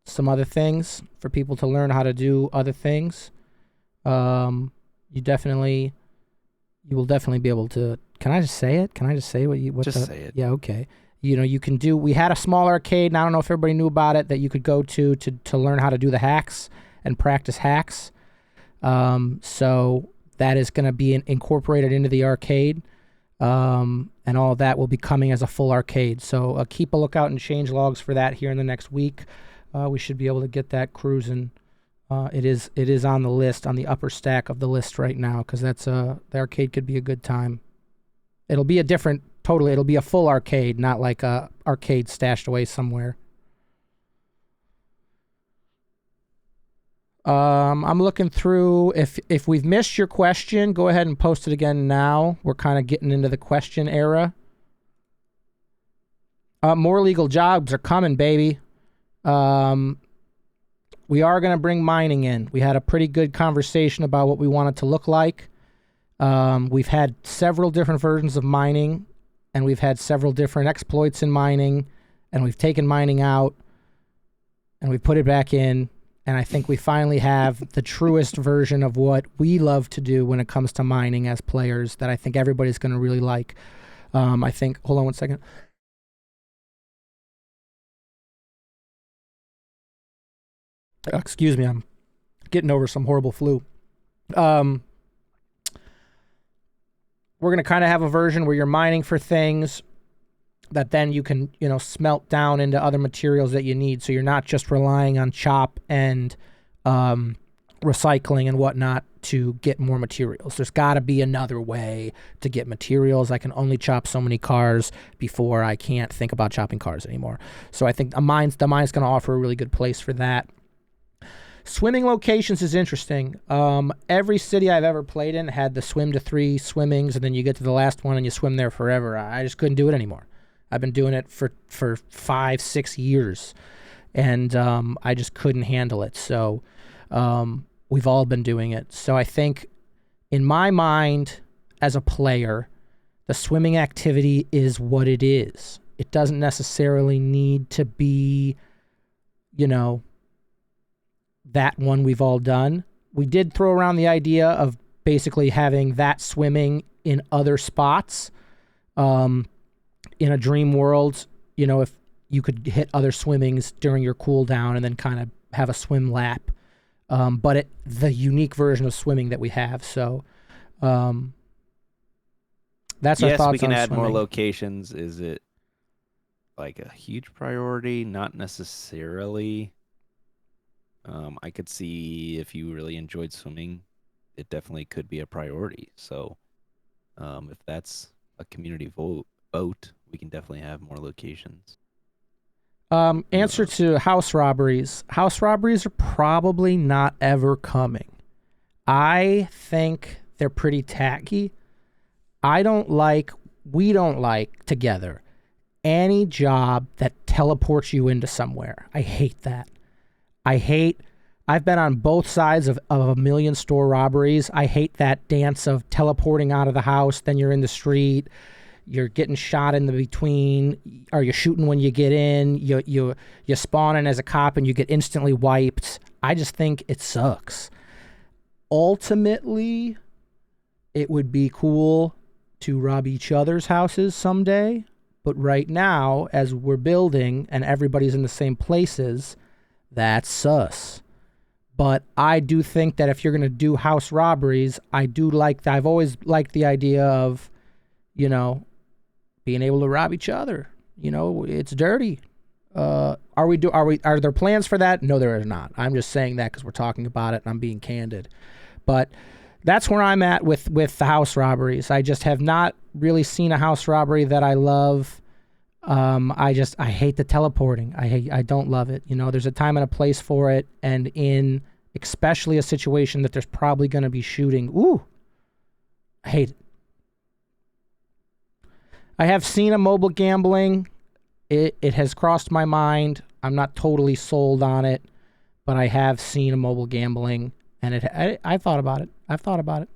some other things for people to learn how to do other things. You will definitely be able to. Can I just say it? Can I just say say it. Yeah, okay. You can do. We had a small arcade, and I don't know if everybody knew about it, that you could go to learn how to do the hacks and practice hacks. So that is going to be incorporated into the arcade, and all of that will be coming as a full arcade. So keep a lookout and change logs for that here in the next week. We should be able to get that cruising. It is on the list, on the upper stack of the list right now, because the arcade could be a good time. It'll be it'll be a full arcade, not like a arcade stashed away somewhere. I'm looking through. If we've missed your question, go ahead and post it again now. We're kind of getting into the question era. More legal jobs are coming, baby. We are going to bring mining in. We had a pretty good conversation about what we want it to look like. We've had several different versions of mining, and we've had several different exploits in mining, and we've taken mining out, and we've put it back in, and I think we finally have the truest version of what we love to do when it comes to mining as players that I think everybody's going to really like. Hold on one second. Excuse me, I'm getting over some horrible flu. We're going to kind of have a version where you're mining for things that then you can, smelt down into other materials that you need. So you're not just relying on chop and recycling and whatnot to get more materials. There's got to be another way to get materials. I can only chop so many cars before I can't think about chopping cars anymore. So I think the mine's going to offer a really good place for that. Swimming locations is interesting. Every city I've ever played in had the swim to 3 swimmings, and then you get to the last one and you swim there forever. I just couldn't do it anymore. I've been doing it for 5-6 years, and I just couldn't handle it. So we've all been doing it. So I think, in my mind, as a player, the swimming activity is what it is. It doesn't necessarily need to be, that one we've all done. We did throw around the idea of basically having that swimming in other spots. In a dream world, if you could hit other swimmings during your cooldown and then kind of have a swim lap. But the unique version of swimming that we have. So that's our Yes, we thoughts can on add more swimming. locations. Is it like a huge priority? Not necessarily. I could see if you really enjoyed swimming, it definitely could be a priority. So, if that's a community vote, we can definitely have more locations. Answer to house robberies. House robberies are probably not ever coming. I think they're pretty tacky. We don't like together any job that teleports you into somewhere. I hate that. I've been on both sides of a million store robberies. I hate that dance of teleporting out of the house, then you're in the street, you're getting shot in the between, or you're shooting when you get in, you spawn in as a cop and you get instantly wiped. I just think it sucks. Ultimately, it would be cool to rob each other's houses someday, but right now, as we're building and everybody's in the same places, that's sus. But I do think that if you're going to do house robberies, I've always liked the idea of, being able to rob each other. It's dirty. Are there plans for that? No, there is not. I'm just saying that because we're talking about it and I'm being candid. But that's where I'm at with the house robberies. I just have not really seen a house robbery that I love. I hate the teleporting. I don't love it. There's a time and a place for it, and in especially a situation that there's probably going to be shooting. Ooh, I hate it. I have seen a mobile gambling. It has crossed my mind. I'm not totally sold on it, but I have seen a mobile gambling, and I thought about it. I've thought about it.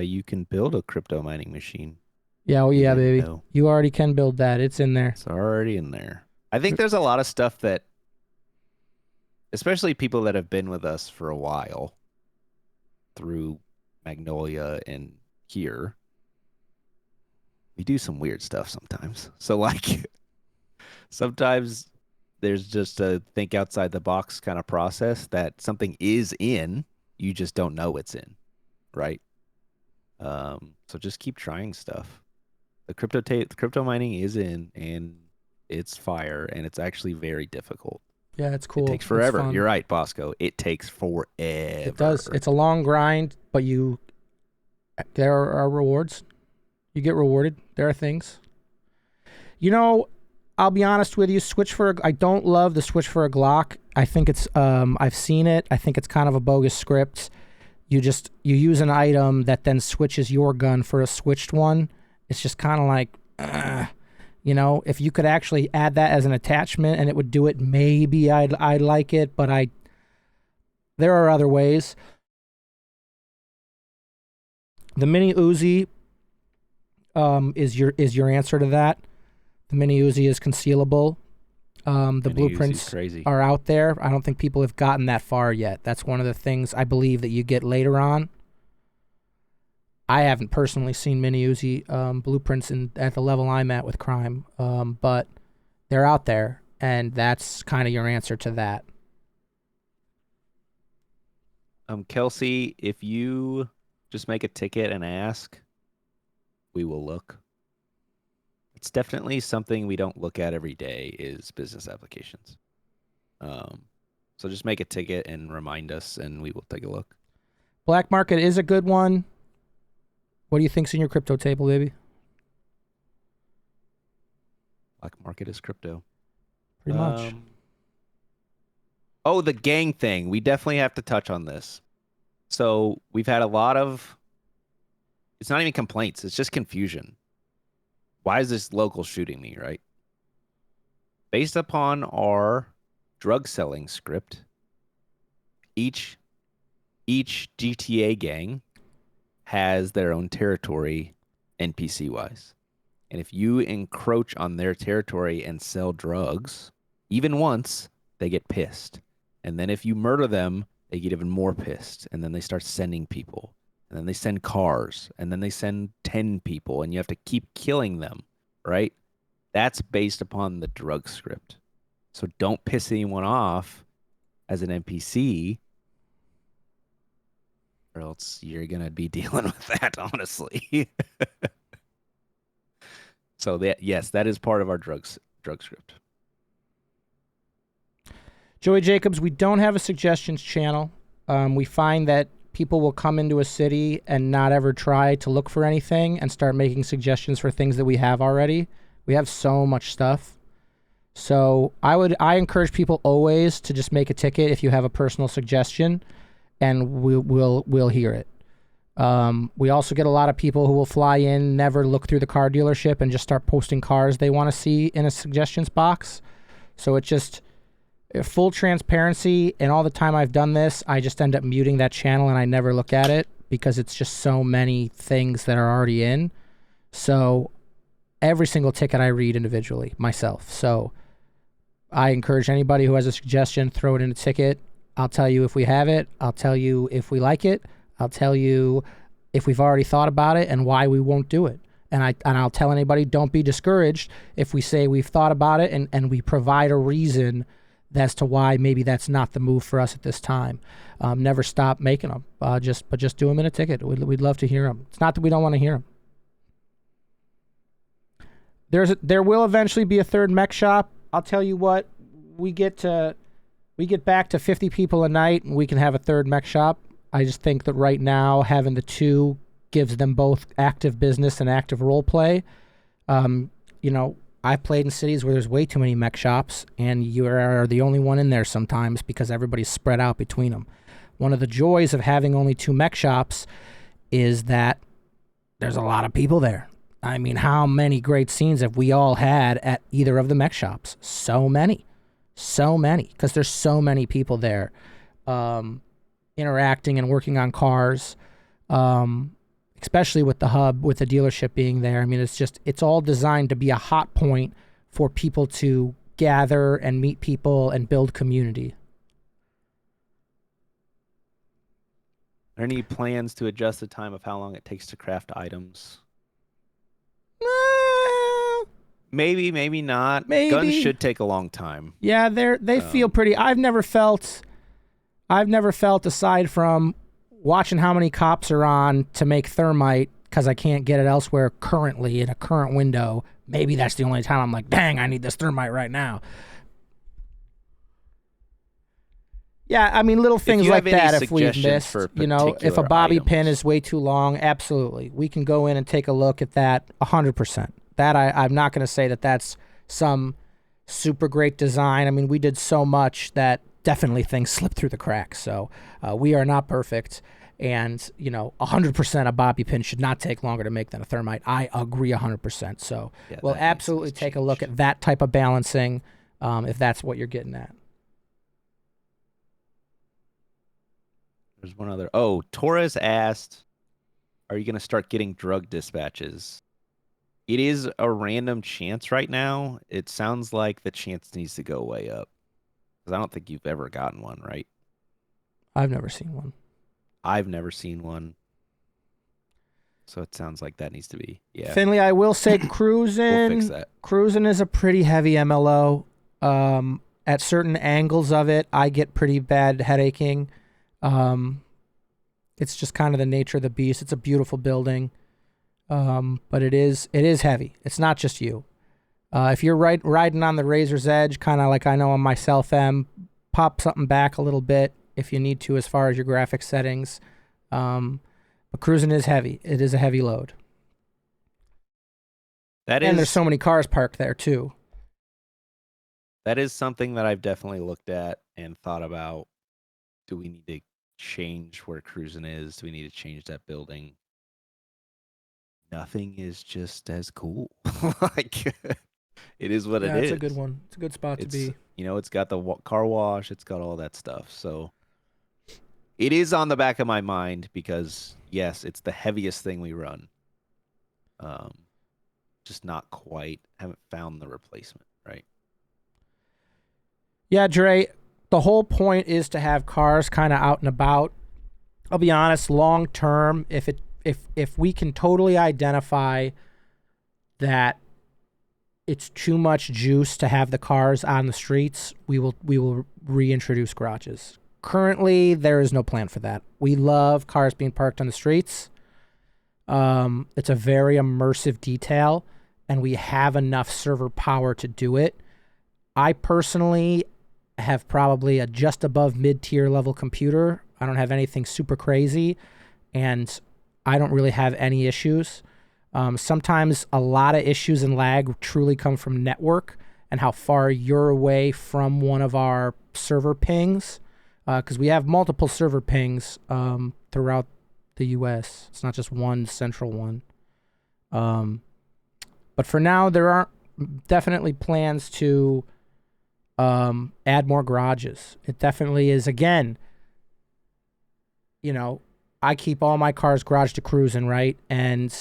You can build a crypto mining machine. Yeah, oh yeah, baby. Know. You already can build that. It's in there. It's already in there. I think there's a lot of stuff that, especially people that have been with us for a while, through Magnolia and here, we do some weird stuff sometimes. So like sometimes there's just a think outside the box kind of process that something is in, you just don't know it's in, right? So just keep trying stuff. The crypto mining is in, and it's fire, and it's actually very difficult. Yeah, it's cool. It takes forever. You're right, Bosco. It takes forever. It does. It's a long grind, but there are rewards. You get rewarded. There are things. I'll be honest with you. I don't love the switch for a Glock. I think it's. I've seen it. I think it's kind of a bogus script. You use an item that then switches your gun for a switched one. It's just kind of like, if you could actually add that as an attachment and it would do it, maybe I'd like it. But there are other ways. The mini Uzi is your answer to that. The mini Uzi is concealable. The blueprints are out there. I don't think people have gotten that far yet. That's one of the things I believe that you get later on. I haven't personally seen mini Uzi blueprints at the level I'm at with crime, but they're out there, and that's kind of your answer to that. Kelsey, if you just make a ticket and ask, we will look. It's definitely something we don't look at every day is business applications. So just make a ticket and remind us, and we will take a look. Black market is a good one. What do you think's in your crypto table, baby? Black market is crypto. Pretty much. Oh, the gang thing. We definitely have to touch on this. So we've had a lot of, it's not even complaints. It's just confusion. Why is this local shooting me, right? Based upon our drug selling script, each GTA gang has their own territory NPC wise. And if you encroach on their territory and sell drugs, Even once, they get pissed. And then if you murder them, they get even more pissed. And then they start sending people. And then they send cars. And then they send 10 people. And you have to keep killing them, right? That's based upon the drug script. So don't piss anyone off as an NPC, or else you're going to be dealing with that, honestly. So that, yes, that is part of our drug script. Joey Jacobs, we don't have a suggestions channel. We find that people will come into a city and not ever try to look for anything and start making suggestions for things that we have already. We have so much stuff. So I encourage people always to just make a ticket if you have a personal suggestion, and we'll hear it. We also get a lot of people who will fly in, never look through the car dealership, and just start posting cars they want to see in a suggestions box. So it just full transparency, and all the time I've done this, I just end up muting that channel and I never look at it because it's just so many things that are already in. So every single ticket I read individually myself. So I encourage anybody who has a suggestion, throw it in a ticket. I'll tell you if we have it. I'll tell you if we like it. I'll tell you if we've already thought about it and why we won't do it. And I'll tell anybody, don't be discouraged if we say we've thought about it and we provide a reason as to why maybe that's not the move for us at this time. Never stop making them. But just do them in a ticket. We'd love to hear them. It's not that we don't want to hear them. There will eventually be a third mech shop. I'll tell you what, we get back to 50 people a night and we can have a third mech shop. I just think that right now having the two gives them both active business and active role play. I've played in cities where there's way too many mech shops and you are the only one in there sometimes because everybody's spread out between them. One of the joys of having only two mech shops is that there's a lot of people there. I mean, how many great scenes have we all had at either of the mech shops? So many, because there's so many people there interacting and working on cars, especially with the hub, with the dealership being there. I mean, it's all designed to be a hot point for people to gather and meet people and build community. Are there any plans to adjust the time of how long it takes to craft items? Maybe, maybe not. Maybe. Guns should take a long time. Yeah, they feel pretty. I've never felt aside from watching how many cops are on to make thermite because I can't get it elsewhere currently in a current window. Maybe that's the only time I'm like, dang, I need this thermite right now. Yeah, I mean, little things like that if we've missed, if a bobby pin is way too long, absolutely. We can go in and take a look at that 100%. That I'm not going to say that that's some super great design. I mean, we did so much that definitely things slip through the cracks. So we are not perfect. And, 100% a bobby pin should not take longer to make than a thermite. I agree 100%. So we'll absolutely take a look at that type of balancing if that's what you're getting at. There's one other. Oh, Torres asked, are you going to start getting drug dispatches? It is a random chance right now. It sounds like the chance needs to go way up. Because I don't think you've ever gotten one, right? I've never seen one. I've never seen one. So it sounds like that needs to be, yeah. Finley, I will say cruising. We'll fix that. Cruising is a pretty heavy MLO. At certain angles of it, I get pretty bad headaching. It's just kind of the nature of the beast. It's a beautiful building. But it is heavy. It's not just you. If you're riding on the razor's edge, kind of like I know on myself pop something back a little bit if you need to as far as your graphics settings. But cruising is heavy. It is a heavy load. And there's so many cars parked there too. That is something that I've definitely looked at and thought about. Do we need to change where cruising is? Do we need to change that building? Nothing is just as cool. Like it is what it is. Yeah, it's a good one. It's a good spot to be. It's got the car wash. It's got all that stuff. So it is on the back of my mind because yes, it's the heaviest thing we run. Just not quite. Haven't found the replacement, right? Yeah, Dre, the whole point is to have cars kind of out and about. I'll be honest, long term, if we can totally identify that it's too much juice to have the cars on the streets, we will reintroduce garages. Currently, there is no plan for that. We love cars being parked on the streets. It's a very immersive detail, and we have enough server power to do it. I personally have probably a just above mid-tier level computer. I don't have anything super crazy, and I don't really have any issues. Sometimes a lot of issues and lag truly come from network and how far you're away from one of our server pings, because we have multiple server pings throughout the U.S. It's not just one central one. But for now, there aren't definitely plans to add more garages. It definitely is, again, I keep all my cars garage to cruising, right? And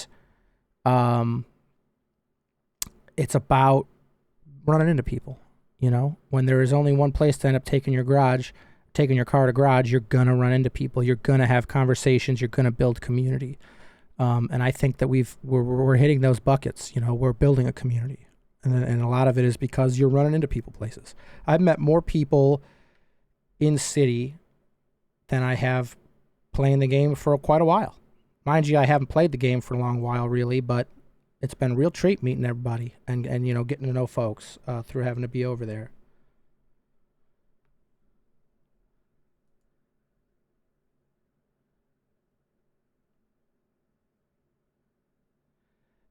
it's about running into people. When there is only one place to end up taking your car to garage, you're gonna run into people. You're gonna have conversations. You're gonna build community. And I think that we're hitting those buckets. We're building a community, and a lot of it is because you're running into people places. I've met more people in city than I have playing the game for quite a while. Mind you, I haven't played the game for a long while, really, but it's been a real treat meeting everybody and getting to know folks through having to be over there.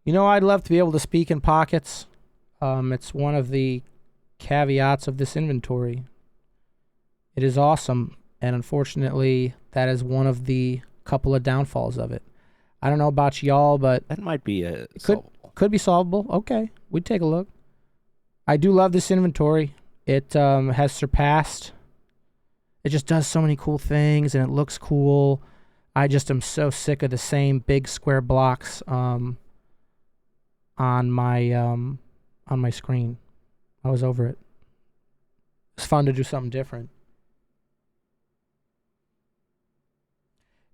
I'd love to be able to speak in pockets. It's one of the caveats of this inventory. It is awesome, and unfortunately, that is one of the couple of downfalls of it. I don't know about y'all, but That might be solvable. Could be solvable. Okay, we'd take a look. I do love this inventory. It has surpassed. It just does so many cool things, and it looks cool. I just am so sick of the same big square blocks on my screen. I was over it. It's fun to do something different.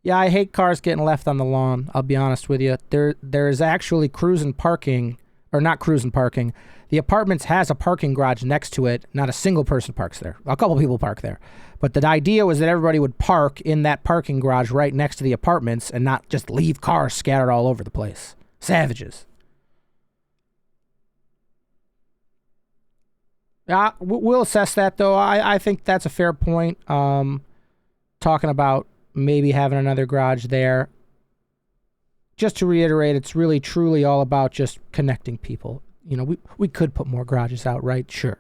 Yeah, I hate cars getting left on the lawn. I'll be honest with you. There is actually cruising parking, or not cruising parking. The apartments has a parking garage next to it. Not a single person parks there. A couple people park there. But the idea was that everybody would park in that parking garage right next to the apartments and not just leave cars scattered all over the place. Savages. We'll assess that, though. I think that's a fair point. Talking about maybe having another garage there. Just to reiterate, it's really truly all about just connecting people. We could put more garages out, right? Sure.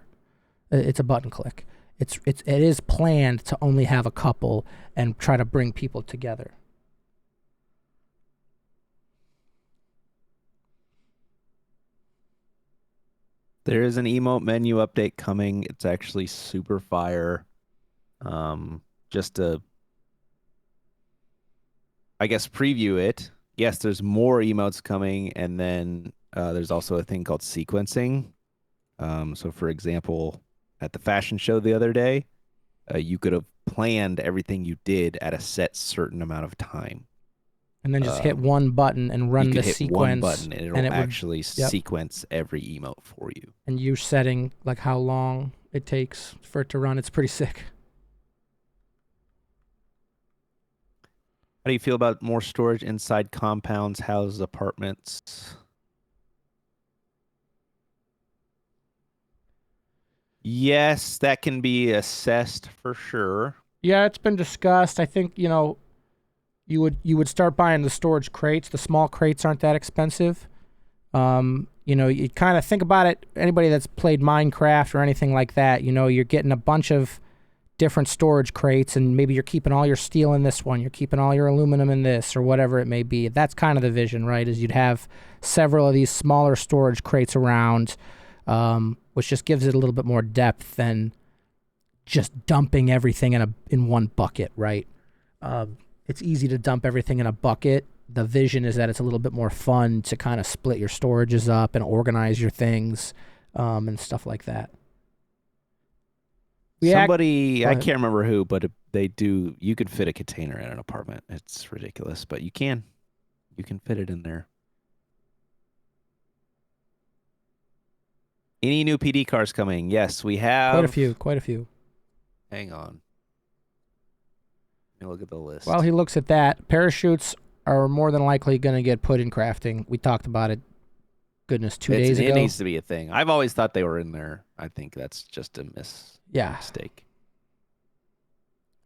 It's a button click. It is planned to only have a couple and try to bring people together. There is an emote menu update coming. It's actually super fire. Just to, I guess, preview it. Yes, there's more emotes coming, and then there's also a thing called sequencing. So, for example, at the fashion show the other day, you could have planned everything you did at a set certain amount of time. And then just hit one button and run the hit sequence. One button and it'll actually sequence every emote for you. And you're setting like how long it takes for it to run. It's pretty sick. How do you feel about more storage inside compounds, houses, apartments? Yes, that can be assessed for sure. Yeah, it's been discussed. I think, you would start buying the storage crates. The small crates aren't that expensive. You kind of think about it. Anybody that's played Minecraft or anything like that, you're getting a bunch of different storage crates, and maybe you're keeping all your steel in this one, you're keeping all your aluminum in this, or whatever it may be. That's kind of the vision, right? Is you'd have several of these smaller storage crates around, which just gives it a little bit more depth than just dumping everything in one bucket, right? It's easy to dump everything in a bucket. The vision is that it's a little bit more fun to kind of split your storages up and organize your things and stuff like that. Somebody, Go I ahead. can't remember who, but they do. You could fit a container in an apartment. It's ridiculous, but you can. You can fit it in there. Any new PD cars coming? Yes, we have. Quite a few. Hang on. Let me look at the list. While he looks at that, parachutes are more than likely going to get put in crafting. We talked about it, goodness, 2 days ago. It needs to be a thing. I've always thought they were in there. I think that's just a mistake.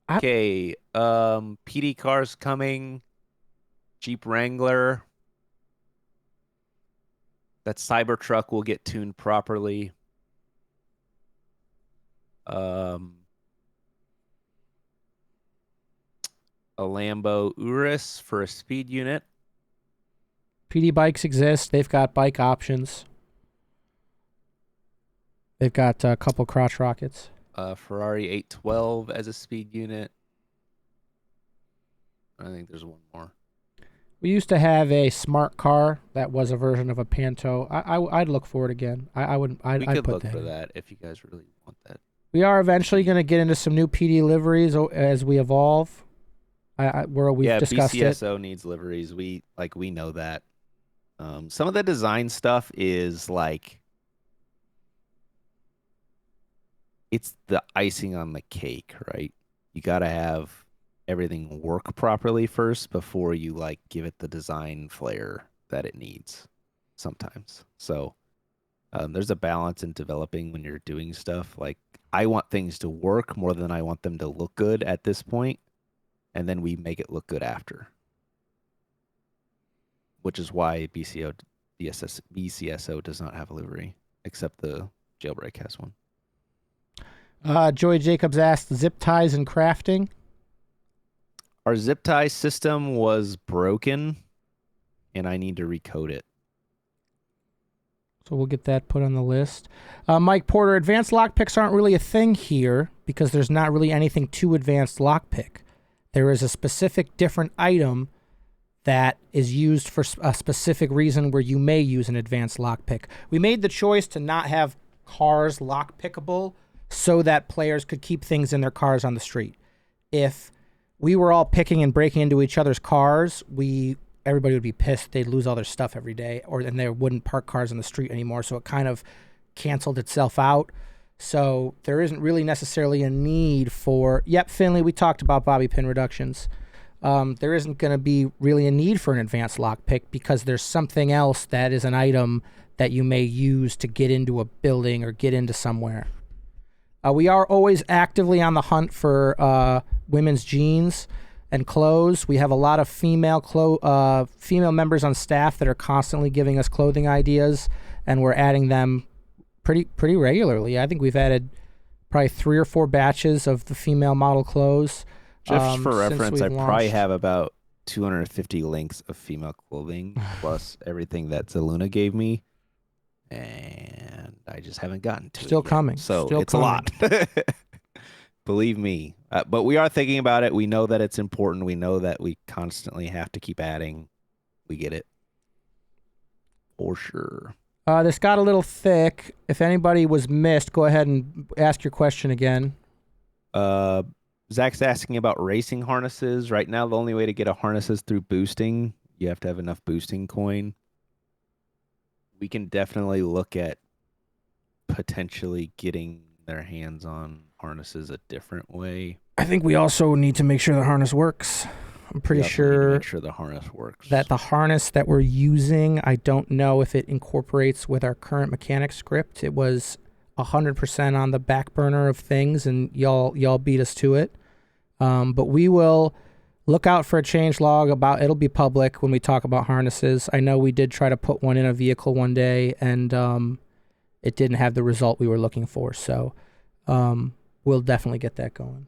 Okay, PD cars coming. Jeep Wrangler. That Cybertruck will get tuned properly. A Lambo Urus for a speed unit. PD bikes exist. They've got bike options. They've got a couple crotch rockets. Ferrari 812 as a speed unit. I think there's one more. We used to have a smart car that was a version of a Panto. I'd look for it again. I'd could put look that for in. that if you guys really want that. We are eventually going to get into some new PD liveries as we evolve. We've discussed it. BCSO needs liveries. We know that. Some of the design stuff is like it's the icing on the cake, right? You got to have everything work properly first before you like give it the design flair that it needs sometimes. So there's a balance in developing when you're doing stuff. Like I want things to work more than I want them to look good at this point, and then we make it look good after. Which is why BCSO does not have a livery, except the Jailbreak has one. Joey Jacobs asked, zip ties and crafting. Our zip tie system was broken, and I need to recode it. So we'll get that put on the list. Mike Porter, advanced lockpicks aren't really a thing here because there's not really anything to advanced lockpick. There is a specific different item that is used for a specific reason where you may use an advanced lockpick. We made the choice to not have cars lockpickable so that players could keep things in their cars on the street. If we were all picking and breaking into each other's cars, everybody would be pissed. They'd lose all their stuff every day, and they wouldn't park cars on the street anymore. So it kind of canceled itself out. So there isn't really necessarily a need for. Yep, Finley, we talked about bobby pin reductions. There isn't going to be really a need for an advanced lockpick because there's something else that is an item that you may use to get into a building or get into somewhere. We are always actively on the hunt for women's jeans and clothes. We have a lot of female members on staff that are constantly giving us clothing ideas, and we're adding them pretty regularly. I think we've added probably 3 or 4 batches of the female model clothes. Just for reference, I probably have about 250 links of female clothing plus everything that Zaluna gave me, and I just haven't gotten to it Still yet. coming. So Still it's coming. a lot. Believe me. But we are thinking about it. We know that it's important. We know that we constantly have to keep adding. We get it. For sure. This got a little thick. If anybody was missed, go ahead and ask your question again. Zach's asking about racing harnesses. Right now, the only way to get a harness is through boosting. You have to have enough boosting coin. We can definitely look at potentially getting their hands on harnesses a different way. I think we also need to make sure the harness works. I'm pretty sure make sure the harness works. that the harness that we're using, I don't know if it incorporates with our current mechanic script. It was 100% on the back burner of things, and y'all beat us to it. But we will look out for a change log it'll be public when we talk about harnesses. I know we did try to put one in a vehicle one day, and it didn't have the result we were looking for. So we'll definitely get that going.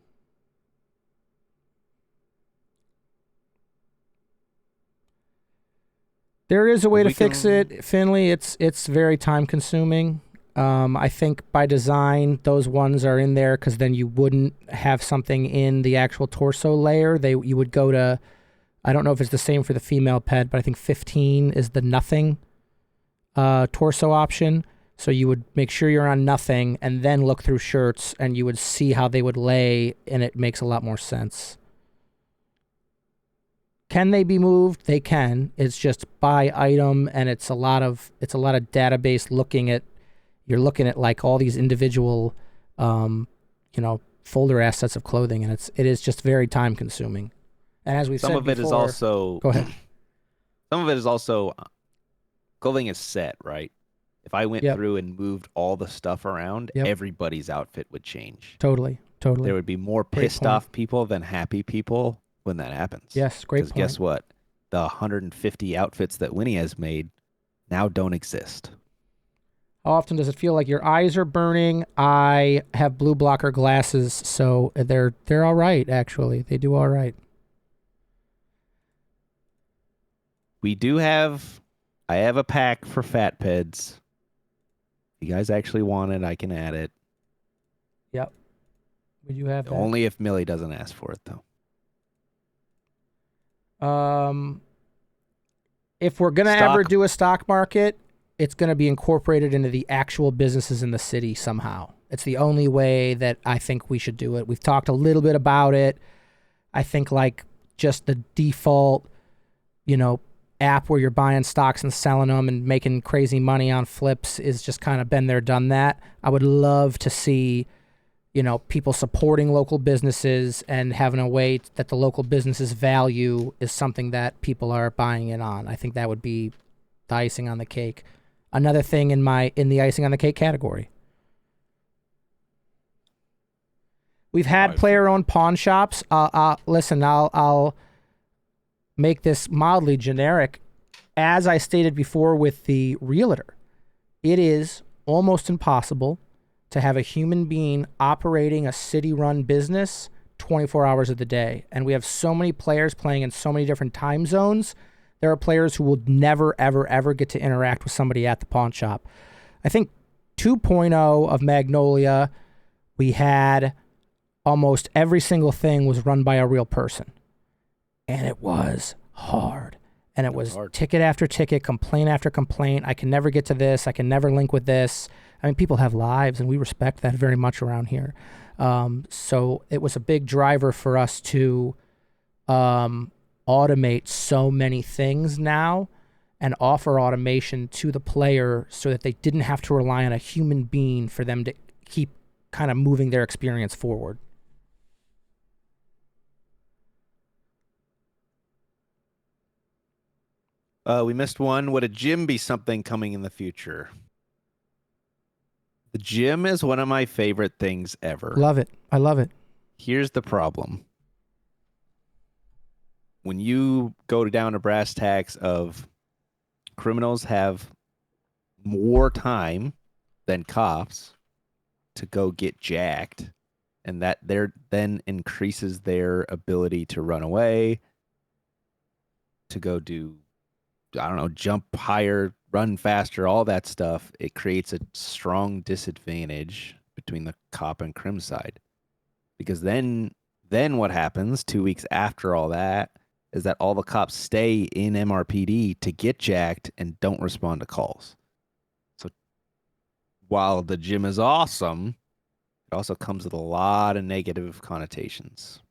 There is a way to fix it, Finley. It's very time consuming. I think by design, those ones are in there because then you wouldn't have something in the actual torso layer. You would go to, I don't know if it's the same for the female pet, but I think 15 is the nothing torso option. So you would make sure you're on nothing and then look through shirts and you would see how they would lay, and it makes a lot more sense. Can they be moved? They can. It's just by item, and it's a lot of database looking at. You're looking at like all these individual, folder assets of clothing, and it is just very time consuming. And as we've Some said of it before, is also go ahead. some of it is also clothing is set, right? If I went Yep. through and moved all the stuff around, Yep. everybody's outfit would change. Totally. There would be more Great pissed point. off people than happy people when that happens. Yes, great Because point. guess what? The 150 outfits that Winnie has made now don't exist. How often does it feel like your eyes are burning? I have blue blocker glasses, so they're all right. Actually, they do all right. I have a pack for fat peds. If you guys actually want it, I can add it. Yep, we do have that. Only if Millie doesn't ask for it, though. If we're gonna ever do a stock market, it's gonna be incorporated into the actual businesses in the city somehow. It's the only way that I think we should do it. We've talked a little bit about it. I think like just the default, app where you're buying stocks and selling them and making crazy money on flips is just kind of been there, done that. I would love to see, people supporting local businesses and having a way that the local businesses value is something that people are buying in on. I think that would be the icing on the cake. Another thing in the icing on the cake category. We've had player-owned pawn shops. Listen, I'll make this mildly generic. As I stated before with the realtor, it is almost impossible to have a human being operating a city-run business 24 hours of the day. And we have so many players playing in so many different time zones. There are players who will never, ever, ever get to interact with somebody at the pawn shop. I think 2.0 of Magnolia, we had almost every single thing was run by a real person. And it was hard. And it was ticket after ticket, complaint after complaint. I can never get to this. I can never link with this. I mean, people have lives, and we respect that very much around here. So it was a big driver for us to automate so many things now and offer automation to the player so that they didn't have to rely on a human being for them to keep kind of moving their experience forward. We missed one. Would a gym be something coming in the future? The gym is one of my favorite things ever. Love it. I love it. Here's the problem. When you go down to brass tacks of criminals have more time than cops to go get jacked, and that then increases their ability to run away, to go do, I don't know, jump higher, run faster, all that stuff. It creates a strong disadvantage between the cop and crim side. Because then what happens 2 weeks after all that is that all the cops stay in MRPD to get jacked and don't respond to calls. So while the gym is awesome, it also comes with a lot of negative connotations.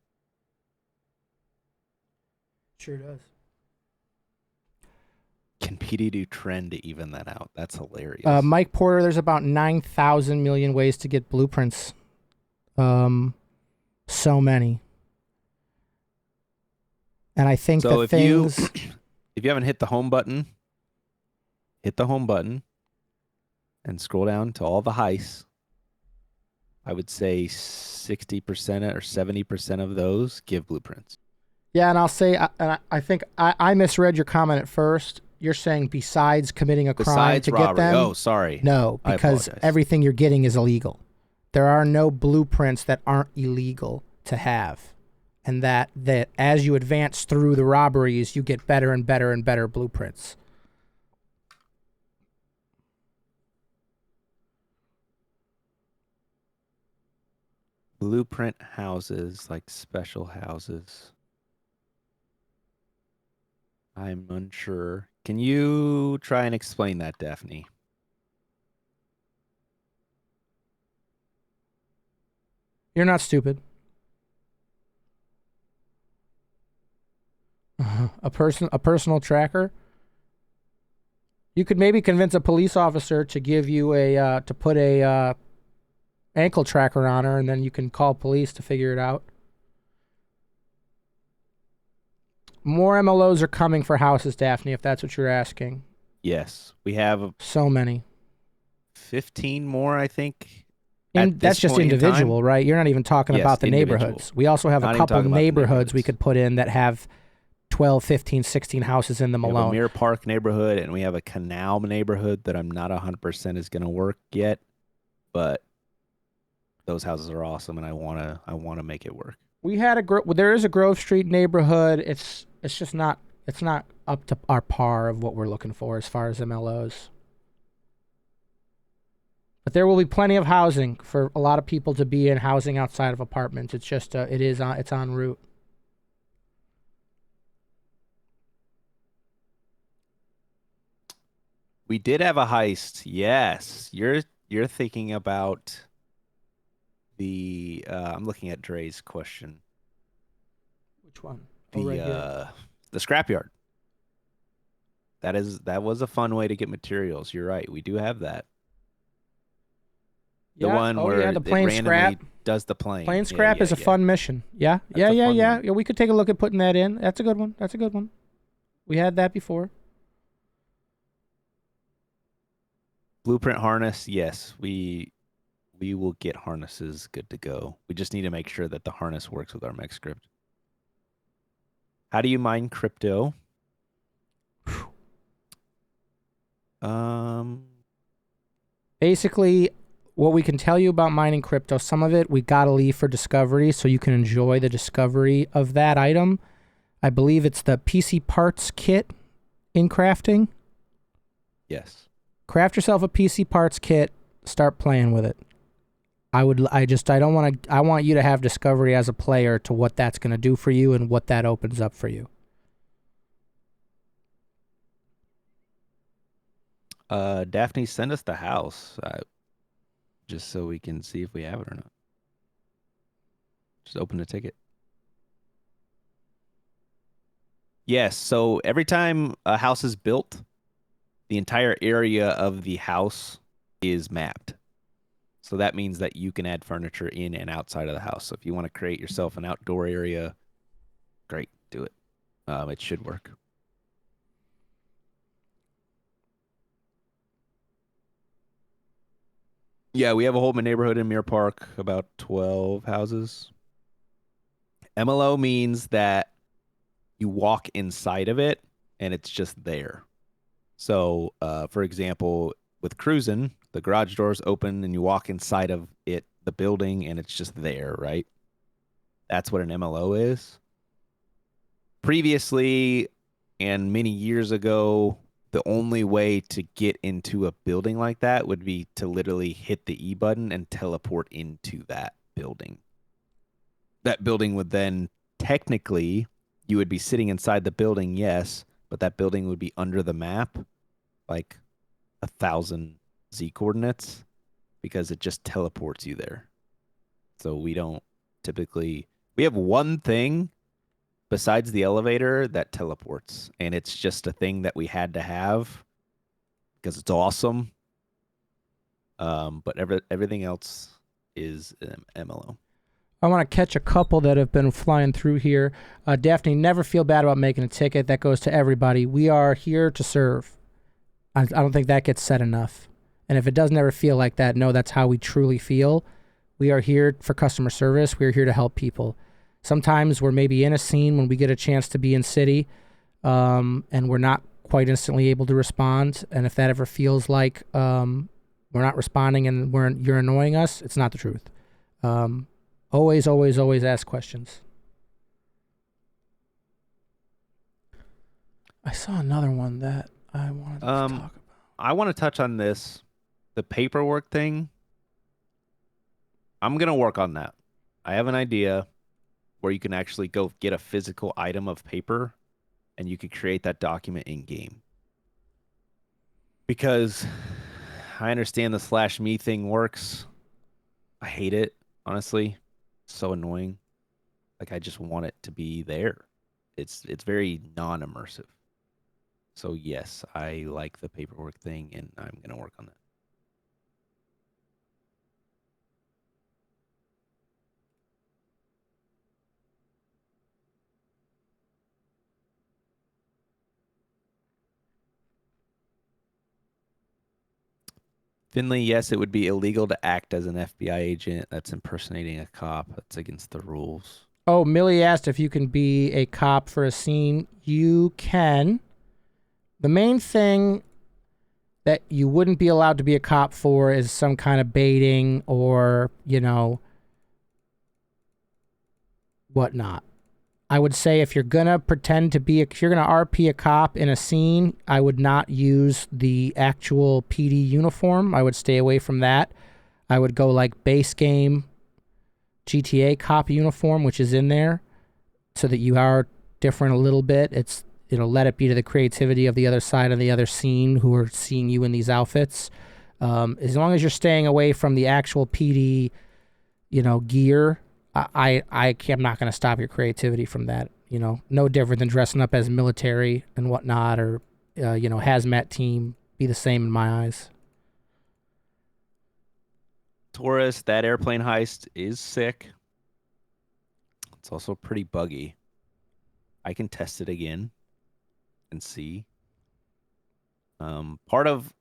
Sure does. Can PD do trend to even that out? That's hilarious. Mike Porter, there's about 9,000 million ways to get blueprints. So many. And I think so if you haven't hit the home button, hit the home button and scroll down to all the heists. I would say 60% or 70% of those give blueprints. Yeah, and I'll say, I think I misread your comment at first. You're saying besides committing a crime to robbery. Get them? Oh, sorry. No, because everything you're getting is illegal. There are no blueprints that aren't illegal to have. And that as you advance through the robberies, you get better and better and better blueprints. Blueprint houses, like special houses. I'm unsure. Can you try and explain that, Daphne? You're not stupid. A personal tracker. You could maybe convince a police officer to give you to put a ankle tracker on her, and then you can call police to figure it out. More MLOs are coming for houses, Daphne, if that's what you're asking. Yes, we have So many. 15 more, I think. And that's just individual, right? You're not even talking Yes, about the individual. neighborhoods. We also have Not a even couple talking about the neighborhoods we neighborhoods. could put in that have 12, 15, 16 houses in them We have a alone. Mirror Park neighborhood, and we have a Canal neighborhood that I'm not 100% is going to work yet, but those houses are awesome, and I wanna make it work. We had there is a Grove Street neighborhood. It's just not up to our par of what we're looking for as far as MLOs. But there will be plenty of housing for a lot of people to be in, housing outside of apartments. It's just it's en route. We did have a heist. Yes, you're thinking about the. I'm looking at Dre's question. Which one? The right here. The scrapyard. That was a fun way to get materials. You're right. We do have that. The one where the it plane randomly scrap. does the plane. Plane scrap is a fun mission. Yeah, That's a fun one. yeah. We could take a look at putting that in. That's a good one. That's a good one. We had that before. Blueprint harness. Yes, we will get harnesses good to go. We just need to make sure that the harness works with our mech script. How do you mine crypto? Basically, what we can tell you about mining crypto, some of it we gotta leave for discovery so you can enjoy the discovery of that item. I believe it's the PC parts kit in crafting. Yes. Craft yourself a PC parts kit, start playing with it. I want you to have discovery as a player to what that's going to do for you and what that opens up for you. Daphne, send us the house just so we can see if we have it or not. Just open the ticket. Yes, so every time a house is built, the entire area of the house is mapped. So that means that you can add furniture in and outside of the house. So if you want to create yourself an outdoor area, great, do it. It should work. Yeah, we have a whole neighborhood in Mirror Park, about 12 houses. MLO means that you walk inside of it and it's just there. So, for example, with cruising, the garage doors open and you walk inside of it, the building, and it's just there, right? That's what an MLO is. Previously, and many years ago, the only way to get into a building like that would be to literally hit the E button and teleport into that building. That building would then technically, you would be sitting inside the building, yes, but that building would be under the map, like 1,000 Z coordinates, because it just teleports you there. So we don't typically, we have one thing besides the elevator that teleports, and it's just a thing that we had to have because it's awesome. But everything else is MLO. I want to catch a couple that have been flying through here. Daphne, never feel bad about making a ticket. That goes to everybody. We are here to serve. I don't think that gets said enough. And if it doesn't ever feel like that, no, that's how we truly feel. We are here for customer service. We're here to help people. Sometimes we're maybe in a scene when we get a chance to be in city, and we're not quite instantly able to respond. And if that ever feels like we're not responding and you're annoying us, it's not the truth. Always, always, always ask questions. I saw another one that I wanted to talk about. I want to touch on this, the paperwork thing. I'm going to work on that. I have an idea where you can actually go get a physical item of paper and you could create that document in game. Because I understand the /me thing works. I hate it, honestly. so annoying. Like I just want it to be there. It's very non-immersive. So yes, I like the paperwork thing, and I'm gonna work on that. Finley, yes, it would be illegal to act as an FBI agent. That's impersonating a cop. That's against the rules. Oh, Millie asked if you can be a cop for a scene. You can. The main thing that you wouldn't be allowed to be a cop for is some kind of baiting or, whatnot. I would say if you're gonna pretend to be, if you're gonna RP a cop in a scene, I would not use the actual PD uniform. I would stay away from that. I would go like base game GTA cop uniform, which is in there, so that you are different a little bit. It's let it be to the creativity of the other side of the other scene who are seeing you in these outfits. As long as you're staying away from the actual PD, gear. I'm not going to stop your creativity from that. No different than dressing up as military and whatnot, or hazmat team. Be the same in my eyes. Taurus, that airplane heist is sick. It's also pretty buggy. I can test it again and see. Part of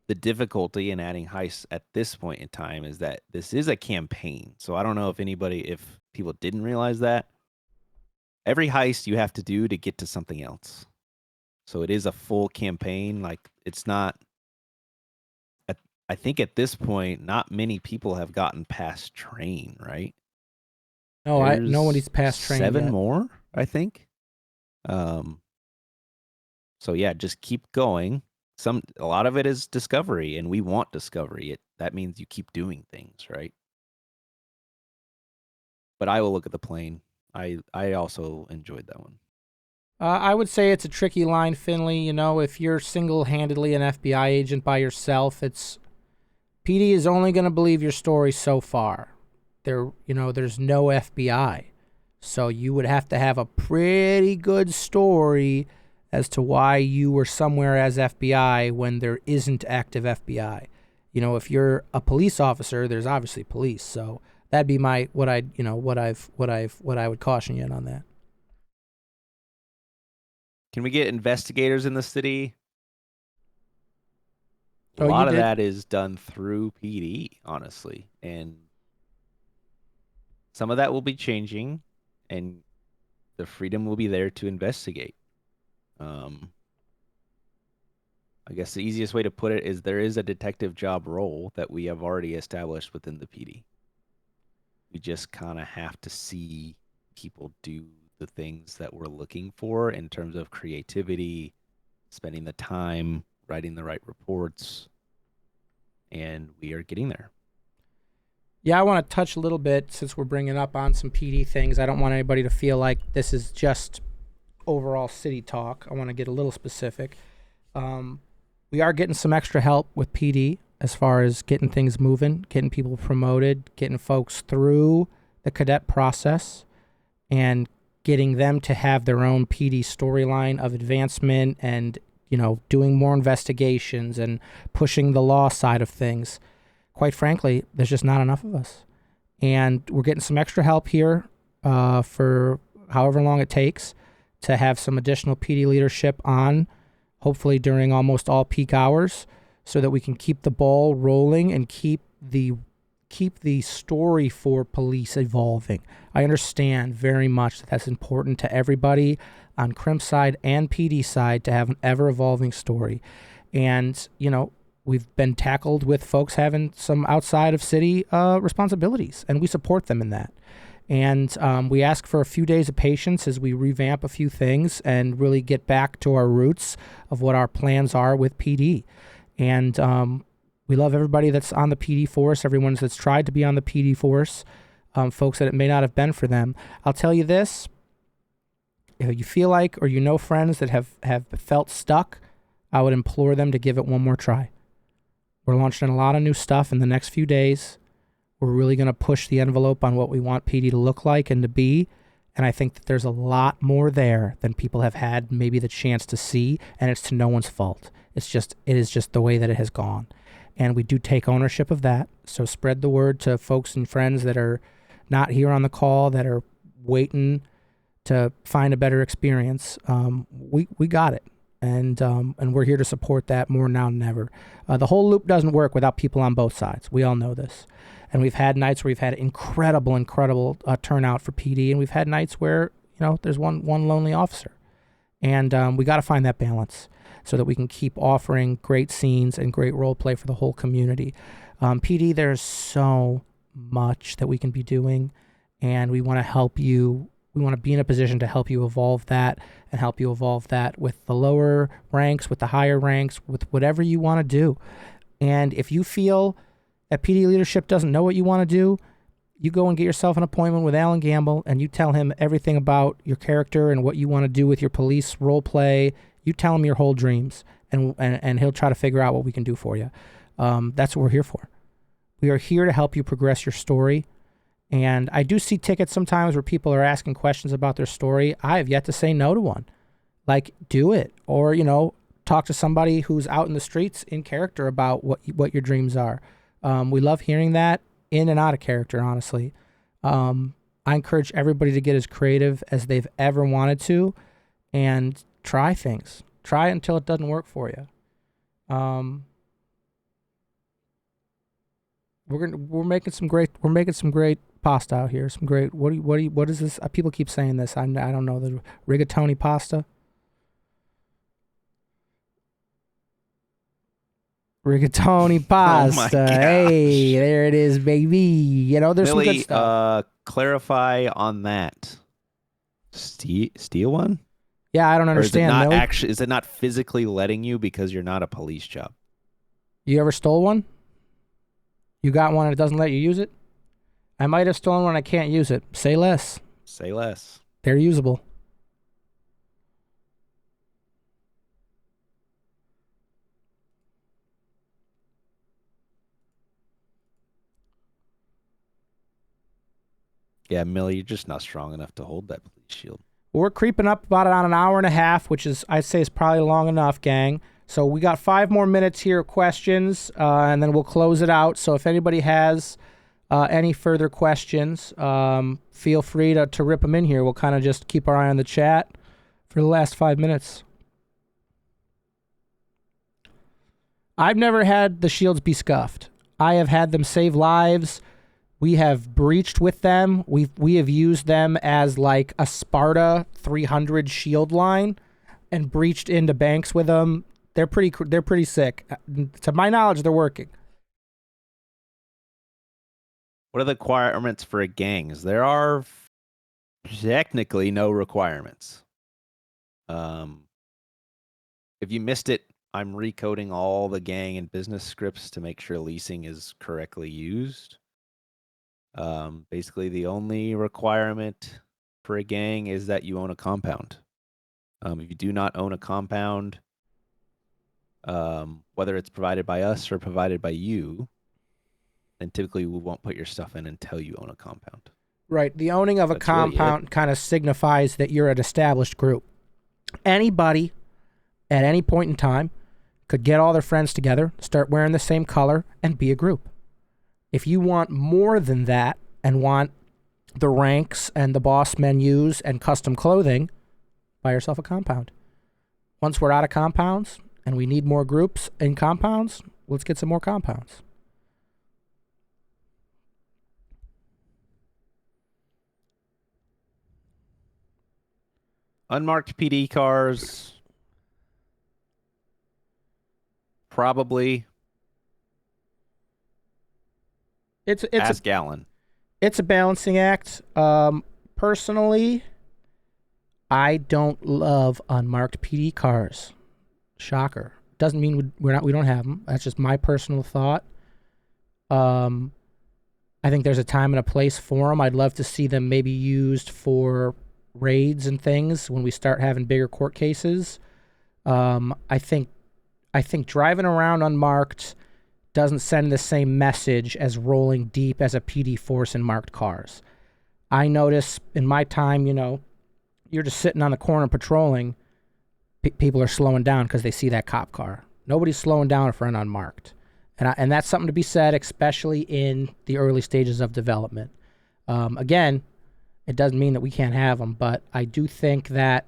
the difficulty in adding heists at this point in time is that this is a campaign. So I don't know if people didn't realize that. Every heist you have to do to get to something else. So it is a full campaign. Like it's not. I think at this point, not many people have gotten past train, right? No, nobody's past train 7 yet. more, I think. So yeah, just keep going. A lot of it is discovery, and we want discovery. That means you keep doing things, right? But I will look at the plane. I also enjoyed that one. I would say it's a tricky line, Finley. If you're single-handedly an FBI agent by yourself, PD is only going to believe your story so far. There's no FBI. So you would have to have a pretty good story as to why you were somewhere as FBI when there isn't active FBI. If you're a police officer, there's obviously police. So that'd be what I would caution you on that. Can we get investigators in the city? A Oh, lot you of did? that is done through PD, honestly. And some of that will be changing, and the freedom will be there to investigate. I guess the easiest way to put it is there is a detective job role that we have already established within the PD. We just kind of have to see people do the things that we're looking for in terms of creativity, spending the time, writing the right reports, and we are getting there. Yeah, I want to touch a little bit since we're bringing up on some PD things. I don't want anybody to feel like this is just overall city talk. I want to get a little specific. We are getting some extra help with PD as far as getting things moving, getting people promoted, getting folks through the cadet process, and getting them to have their own PD storyline of advancement and, doing more investigations and pushing the law side of things. Quite frankly, there's just not enough of us. And we're getting some extra help here for however long it takes to have some additional PD leadership on, hopefully during almost all peak hours, so that we can keep the ball rolling and keep the story for police evolving. I understand very much that that's important to everybody on Crimp side and PD side to have an ever-evolving story. And, we've been tackled with folks having some outside of city responsibilities, and we support them in that. And we ask for a few days of patience as we revamp a few things and really get back to our roots of what our plans are with PD. And we love everybody that's on the PD force, everyone that's tried to be on the PD force, folks that it may not have been for them. I'll tell you this, if you feel like or friends that have felt stuck, I would implore them to give it one more try. We're launching a lot of new stuff in the next few days. We're really going to push the envelope on what we want PD to look like and to be. And I think that there's a lot more there than people have had maybe the chance to see, and it's to no one's fault. It is just the way that it has gone. And we do take ownership of that. So spread the word to folks and friends that are not here on the call, that are waiting to find a better experience. We got it. And we're here to support that more now than ever. The whole loop doesn't work without people on both sides. We all know this. And we've had nights where we've had incredible turnout for PD, and we've had nights where there's one lonely officer, and we got to find that balance so that we can keep offering great scenes and great role play for the whole community. PD, there's so much that we can be doing, and we want to help you. We want to be in a position to help you evolve that and help you evolve that with the lower ranks, with the higher ranks, with whatever you want to do. And if you feel that PD leadership doesn't know what you want to do, you go and get yourself an appointment with Alan Gamble and you tell him everything about your character and what you want to do with your police role play. You tell him your whole dreams, and he'll try to figure out what we can do for you. That's what we're here for. We are here to help you progress your story. And I do see tickets sometimes where people are asking questions about their story. I have yet to say no to one. Like, do it. Or, talk to somebody who's out in the streets in character about what your dreams are. We love hearing that in and out of character, honestly. I encourage everybody to get as creative as they've ever wanted to and try things. Try it until it doesn't work for you. We're making some great pasta out here. Some great what is this? People keep saying this. I don't know, the rigatoni pasta. Rigatoni pasta. Oh hey, there it is, baby. There's Millie, some good stuff. Clarify on that. Steal one? Yeah, I don't understand. Or is it not physically letting you because you're not a police job? You ever stole one? You got one and it doesn't let you use it? I might have stolen one and I can't use it. Say less. Say less. They're usable. Yeah, Millie, you're just not strong enough to hold that police shield. We're creeping up about on an hour and a half, which is, I'd say, is probably long enough, gang. So we got 5 more minutes here of questions, and then we'll close it out. So if anybody has any further questions, feel free to rip them in here. We'll kind of just keep our eye on the chat for the last 5 minutes. I've never had the shields be scuffed. I have had them save lives. We have breached with them. We have used them as like a Sparta 300 shield line and breached into banks with them. They're pretty sick. To my knowledge, they're working. What are the requirements for a gang? There are technically no requirements. If you missed it, I'm recoding all the gang and business scripts to make sure leasing is correctly used. Basically, the only requirement for a gang is that you own a compound. If you do not own a compound, whether it's provided by us or provided by you, then typically we won't put your stuff in until you own a compound. Right. The owning of a compound kind of signifies that you're an established group. Anybody at any point in time could get all their friends together, start wearing the same color, and be a group. If you want more than that and want the ranks and the boss menus and custom clothing, buy yourself a compound. Once we're out of compounds and we need more groups in compounds, let's get some more compounds. Unmarked PD cars, probably. Ask Alan. It's a balancing act. Personally, I don't love unmarked PD cars. Shocker. Doesn't mean we don't have them. That's just my personal thought. I think there's a time and a place for them. I'd love to see them maybe used for raids and things when we start having bigger court cases. I think driving around unmarked doesn't send the same message as rolling deep as a PD force in marked cars. I notice in my time, you're just sitting on the corner patrolling. People are slowing down because they see that cop car. Nobody's slowing down for an unmarked. And that's something to be said, especially in the early stages of development. Again, it doesn't mean that we can't have them, but I do think that,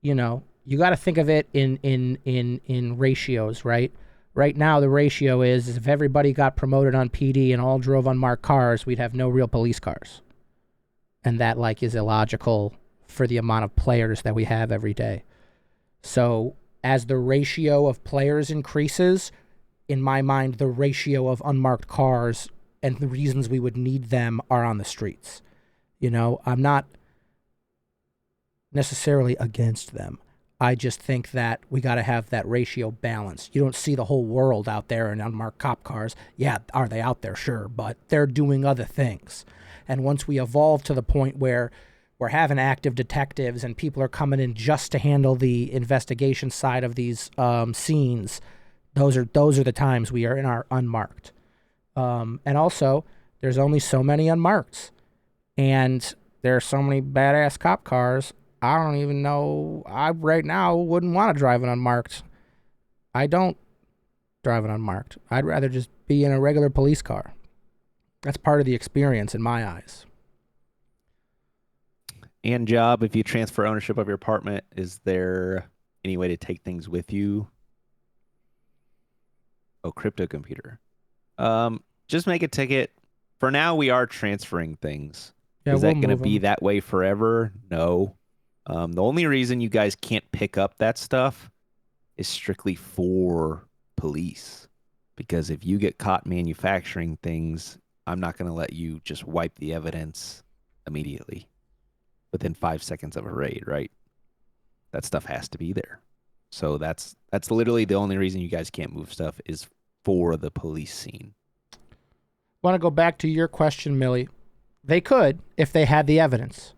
you got to think of it in ratios, right? Right now, the ratio is if everybody got promoted on PD and all drove unmarked cars, we'd have no real police cars. And that, is illogical for the amount of players that we have every day. So as the ratio of players increases, in my mind, the ratio of unmarked cars and the reasons we would need them are on the streets. I'm not necessarily against them. I just think that we got to have that ratio balanced. You don't see the whole world out there in unmarked cop cars. Yeah, are they out there? Sure, but they're doing other things. And once we evolve to the point where we're having active detectives and people are coming in just to handle the investigation side of these scenes, those are the times we are in our unmarked. And also, there's only so many unmarkeds. And there are so many badass cop cars. I don't even know. I right now wouldn't want to drive an unmarked. I don't drive an unmarked. I'd rather just be in a regular police car. That's part of the experience in my eyes. And job, if you transfer ownership of your apartment, is there any way to take things with you? Oh, crypto computer. Just make a ticket. For now, we are transferring things. Yeah, Is we'll that going to move be them. that way forever? No. The only reason you guys can't pick up that stuff is strictly for police. Because if you get caught manufacturing things, I'm not going to let you just wipe the evidence immediately within 5 seconds of a raid, right? That stuff has to be there. So that's literally the only reason you guys can't move stuff is for the police scene. Want to go back to your question, Millie? They could if they had the evidence.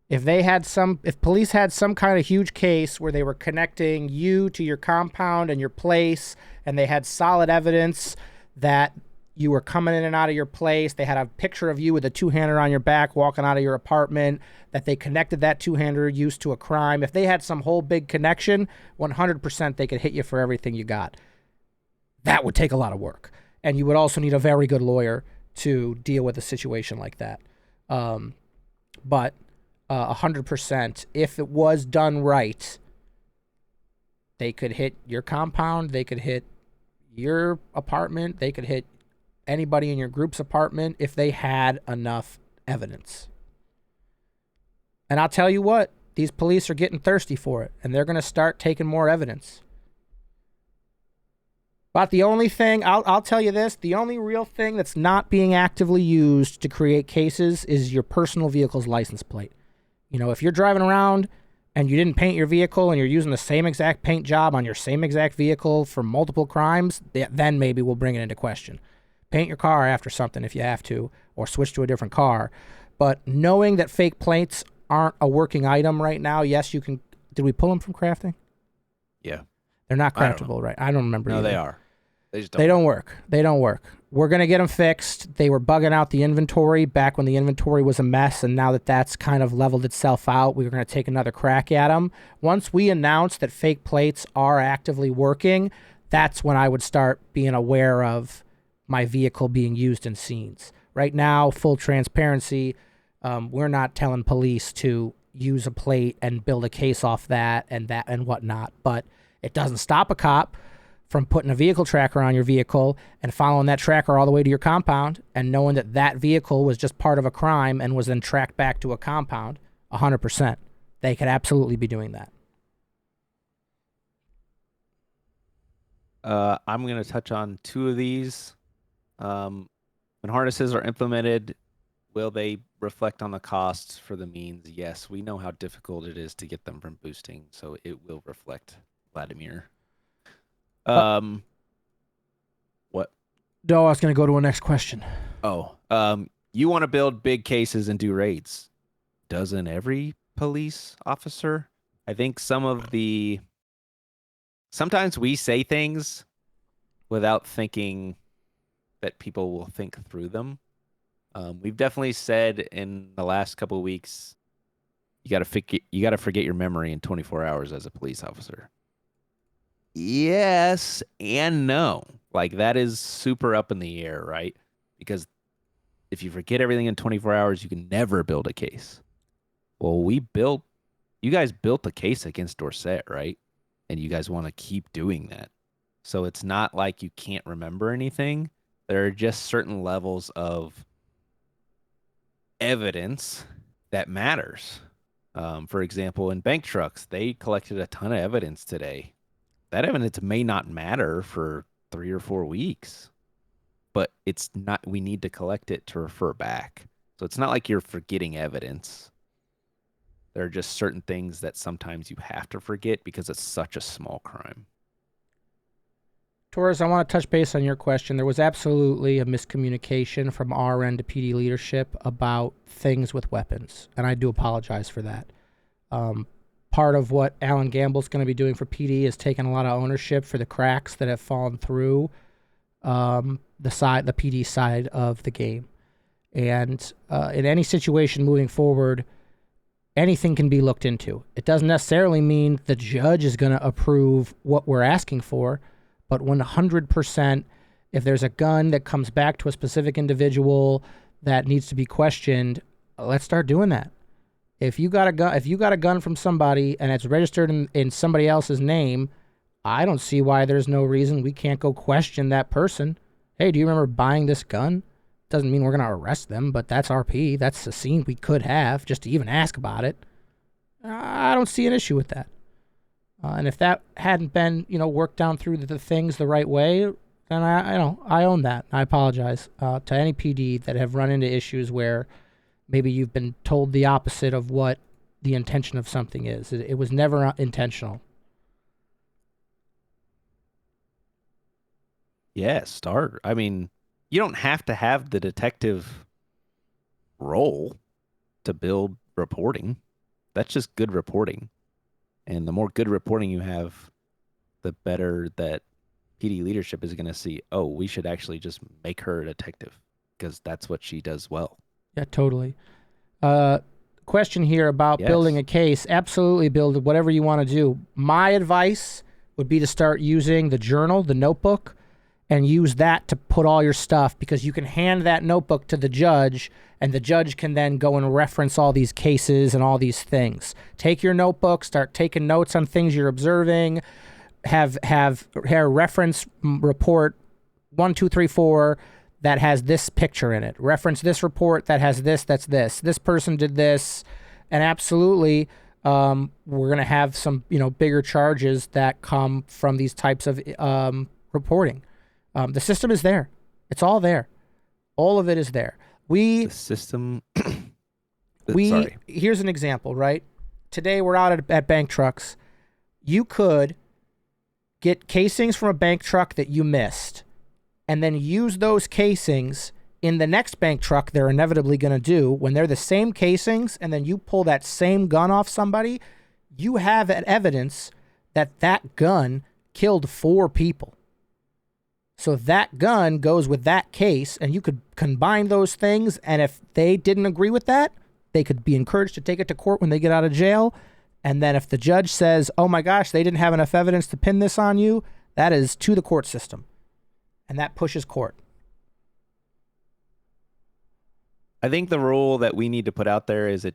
If police had some kind of huge case where they were connecting you to your compound and your place, and they had solid evidence that you were coming in and out of your place, they had a picture of you with a two-hander on your back walking out of your apartment, that they connected that two-hander use to a crime. If they had some whole big connection, 100% they could hit you for everything you got. That would take a lot of work. And you would also need a very good lawyer to deal with a situation like that. But 100%, if it was done right, they could hit your compound, they could hit your apartment, they could hit anybody in your group's apartment if they had enough evidence. And I'll tell you what, these police are getting thirsty for it, and they're going to start taking more evidence. But the only thing, I'll tell you this, the only real thing that's not being actively used to create cases is your personal vehicle's license plate. If you're driving around and you didn't paint your vehicle and you're using the same exact paint job on your same exact vehicle for multiple crimes, then maybe we'll bring it into question. Paint your car after something if you have to, or switch to a different car. But knowing that fake plates aren't a working item right now, yes, you can. Did we pull them from crafting? Yeah. They're not craftable, right? I don't remember. No, either. they are. They just don't work. They don't work. We're going to get them fixed. They were bugging out the inventory back when the inventory was a mess, and now that that's kind of leveled itself out, we're going to take another crack at them. Once we announce that fake plates are actively working, that's when I would start being aware of my vehicle being used in scenes. Right now, full transparency, we're not telling police to use a plate and build a case off that and whatnot, but it doesn't stop a cop from putting a vehicle tracker on your vehicle and following that tracker all the way to your compound and knowing that that vehicle was just part of a crime and was then tracked back to a compound. 100%. They could absolutely be doing that. I'm going to touch on two of these. When harnesses are implemented, will they reflect on the costs for the means? Yes, we know how difficult it is to get them from boosting, so it will reflect, Vladimir. What? No, I was going to go to a next question. Oh, you want to build big cases and do raids. Doesn't every police officer? I think sometimes we say things without thinking that people will think through them. We've definitely said in the last couple of weeks, you got to forget your memory in 24 hours as a police officer. Yes and no. Like that is super up in the air, right? Because if you forget everything in 24 hours, you can never build a case. Well, you guys built a case against Dorset, right? And you guys want to keep doing that. So it's not like you can't remember anything. There are just certain levels of evidence that matters. For example, in bank trucks, they collected a ton of evidence today. That evidence may not matter for 3 or 4 weeks, but it's not, we need to collect it to refer back. So it's not like you're forgetting evidence. There are just certain things that sometimes you have to forget because it's such a small crime. Torres, I want to touch base on your question. There was absolutely a miscommunication from our end to PD leadership about things with weapons, and I do apologize for that. Part of what Alan Gamble's going to be doing for PD is taking a lot of ownership for the cracks that have fallen through the PD side of the game. And in any situation moving forward, anything can be looked into. It doesn't necessarily mean the judge is going to approve what we're asking for, but 100%, if there's a gun that comes back to a specific individual that needs to be questioned, let's start doing that. If you got a gun from somebody and it's registered in somebody else's name, I don't see why there's no reason we can't go question that person. Hey, do you remember buying this gun? Doesn't mean we're going to arrest them, but that's RP. That's a scene we could have just to even ask about it. I don't see an issue with that. And if that hadn't been, worked down through the things the right way, then I own that. I apologize to any PD that have run into issues where maybe you've been told the opposite of what the intention of something is. It was never intentional. Yeah, start. I mean, you don't have to have the detective role to build reporting. That's just good reporting. And the more good reporting you have, the better that PD leadership is going to see, oh, we should actually just make her a detective because that's what she does well. Yeah, totally. Question here about building a case. Absolutely build whatever you want to do. My advice would be to start using the journal, the notebook, and use that to put all your stuff, because you can hand that notebook to the judge and the judge can then go and reference all these cases and all these things. Take your notebook, start taking notes on things you're observing, have reference report 1, 2, 3, 4 that has this picture in it. Reference this report that has this, that's this. This person did this. And absolutely, we're going to have some, bigger charges that come from these types of reporting. The system is there. It's all there. All of it is there. The system. Sorry. Here's an example, right? Today we're out at bank trucks. You could get casings from a bank truck that you missed and then use those casings in the next bank truck they're inevitably going to do when they're the same casings, and then you pull that same gun off somebody. You have evidence that that gun killed 4 people. So that gun goes with that case, and you could combine those things, and if they didn't agree with that, they could be encouraged to take it to court when they get out of jail. And then if the judge says, oh my gosh, they didn't have enough evidence to pin this on you, that is to the court system. And that pushes court. I think the rule that we need to put out there is it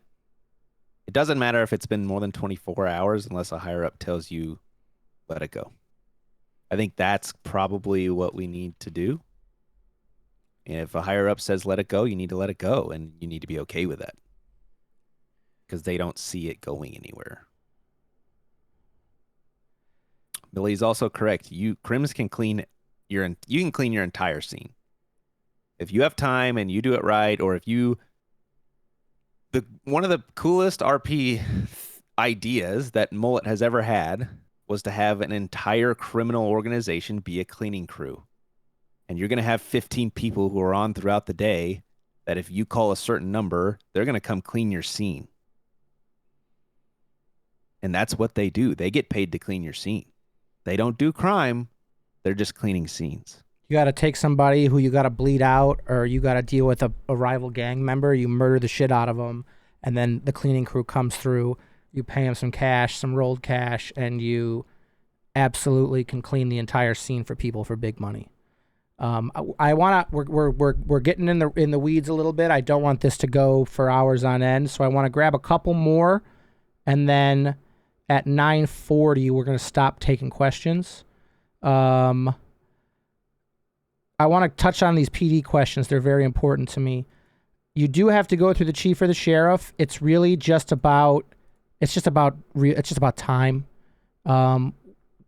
doesn't matter if it's been more than 24 hours unless a higher up tells you let it go. I think that's probably what we need to do. And if a higher up says let it go, you need to let it go, and you need to be okay with that because they don't see it going anywhere. Billy's also correct. Crims can clean you can clean your entire scene. If you have time and you do it right, or if one of the coolest RP ideas that Mullet has ever had was to have an entire criminal organization be a cleaning crew. And you're going to have 15 people who are on throughout the day that if you call a certain number, they're going to come clean your scene. And that's what they do. They get paid to clean your scene. They don't do crime. They're just cleaning scenes. You got to take somebody who you got to bleed out, or you got to deal with a rival gang member. You murder the shit out of them, and then the cleaning crew comes through. You pay them some cash, some rolled cash, and you absolutely can clean the entire scene for people for big money. I wanna we're getting in the weeds a little bit. I don't want this to go for hours on end, so I want to grab a couple more, and then at 9:40 we're gonna stop taking questions. I want to touch on these PD questions. They're very important to me. You do have to go through the chief or the sheriff. It's really just about time.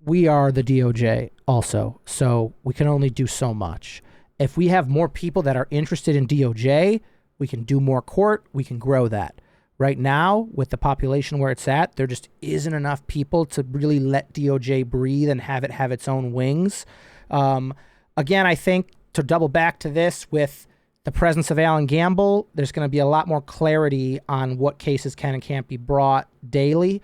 We are the DOJ also, so we can only do so much. If we have more people that are interested in DOJ, we can do more court, we can grow that. Right now, with the population where it's at, there just isn't enough people to really let DOJ breathe and have it have its own wings. Again, I think to double back to this, with the presence of Alan Gamble, there's going to be a lot more clarity on what cases can and can't be brought daily.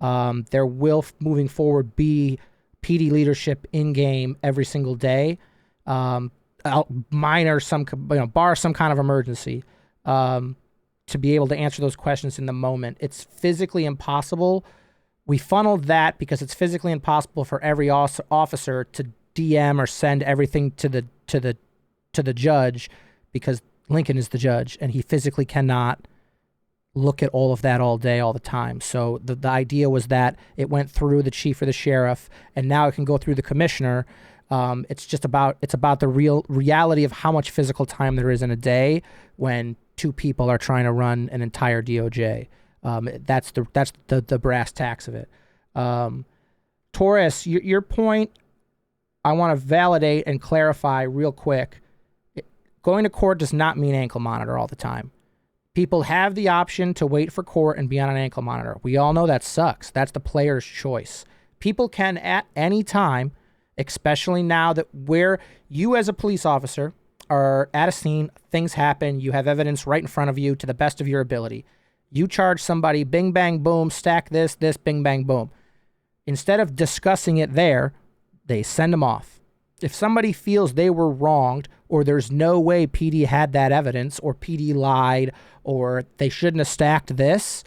There will, moving forward, be PD leadership in game every single day, bar some kind of emergency, to be able to answer those questions in the moment. It's physically impossible. We funneled that because it's physically impossible for every officer to DM or send everything to the judge, because Lincoln is the judge and he physically cannot look at all of that all day, all the time. So the idea was that it went through the chief or the sheriff, and now it can go through the commissioner. It's about the reality of how much physical time there is in a day when two people are trying to run an entire DOJ. That's the brass tacks of it. Taurus, your point, I want to validate and clarify real quick. Going to court does not mean ankle monitor all the time. People have the option to wait for court and be on an ankle monitor. We all know that sucks. That's the player's choice. People can at any time, especially now that where you as a police officer are at a scene, things happen, you have evidence right in front of you to the best of your ability. You charge somebody, bing, bang, boom, stack this, bing, bang, boom. Instead of discussing it there, they send them off. If somebody feels they were wronged, or there's no way PD had that evidence, or PD lied, or they shouldn't have stacked this,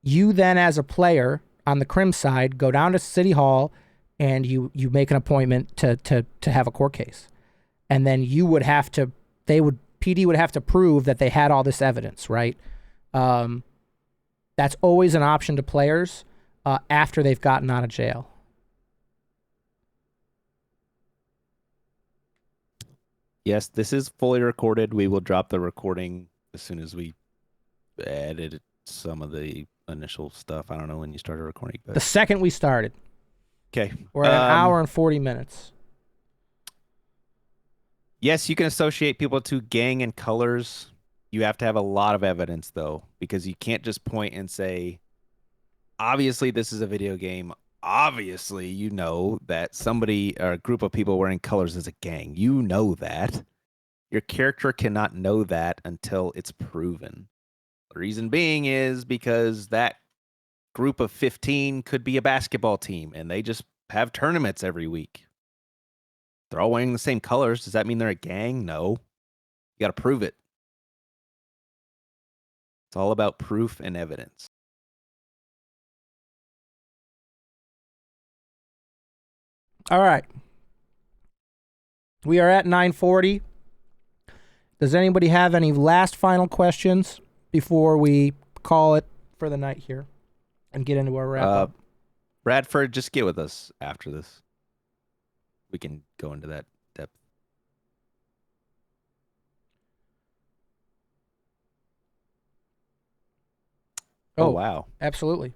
you then as a player on the crim side go down to City Hall and you make an appointment to have a court case. And then PD would have to prove that they had all this evidence, right? That's always an option to players after they've gotten out of jail. Yes, this is fully recorded. We will drop the recording as soon as we edit some of the initial stuff. I don't know when you started recording, but the second we started. Okay. We're at an hour and 40 minutes. Yes, you can associate people to gang and colors. You have to have a lot of evidence, though, because you can't just point and say, obviously, this is a video game. Obviously, you know that somebody or a group of people wearing colors is a gang. You know that. Your character cannot know that until it's proven. The reason being is because that group of 15 could be a basketball team, and they just have tournaments every week. They're all wearing the same colors. Does that mean they're a gang? No. You got to prove it. It's all about proof and evidence. All right. We are at 9:40. Does anybody have any last final questions before we call it for the night here and get into our wrap up? Bradford, just get with us after this. We can go into that depth. Oh, wow. Absolutely.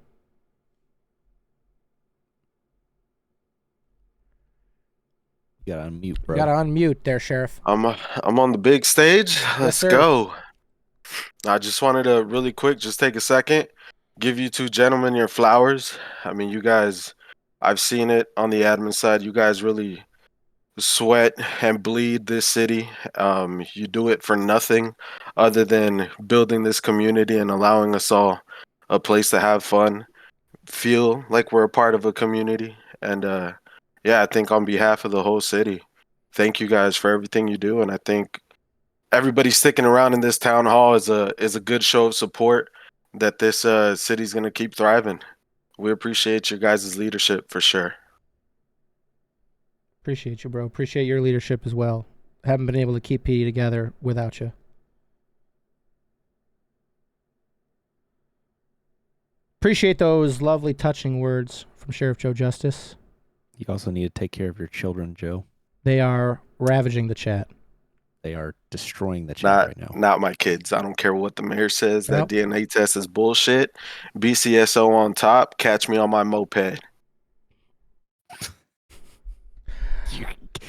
You gotta unmute, bro. You gotta unmute there, Sheriff. I'm on the big stage. Let's go. I just wanted to really quick just take a second, give you two gentlemen your flowers. I mean, you guys, I've seen it on the admin side. You guys really sweat and bleed this city. You do it for nothing other than building this community and allowing us all a place to have fun, feel like we're a part of a community. And yeah, I think on behalf of the whole city, thank you guys for everything you do, and I think everybody sticking around in this town hall is a good show of support that this city's gonna keep thriving. We appreciate your guys' leadership for sure. Appreciate you, bro. Appreciate your leadership as well. Haven't been able to keep PD together without you. Appreciate those lovely, touching words from Sheriff Joe Justice. You also need to take care of your children, Joe. They are ravaging the chat. They are destroying the chat right now. Not my kids. I don't care what the mayor says. Yep. That DNA test is bullshit. BCSO on top. Catch me on my moped.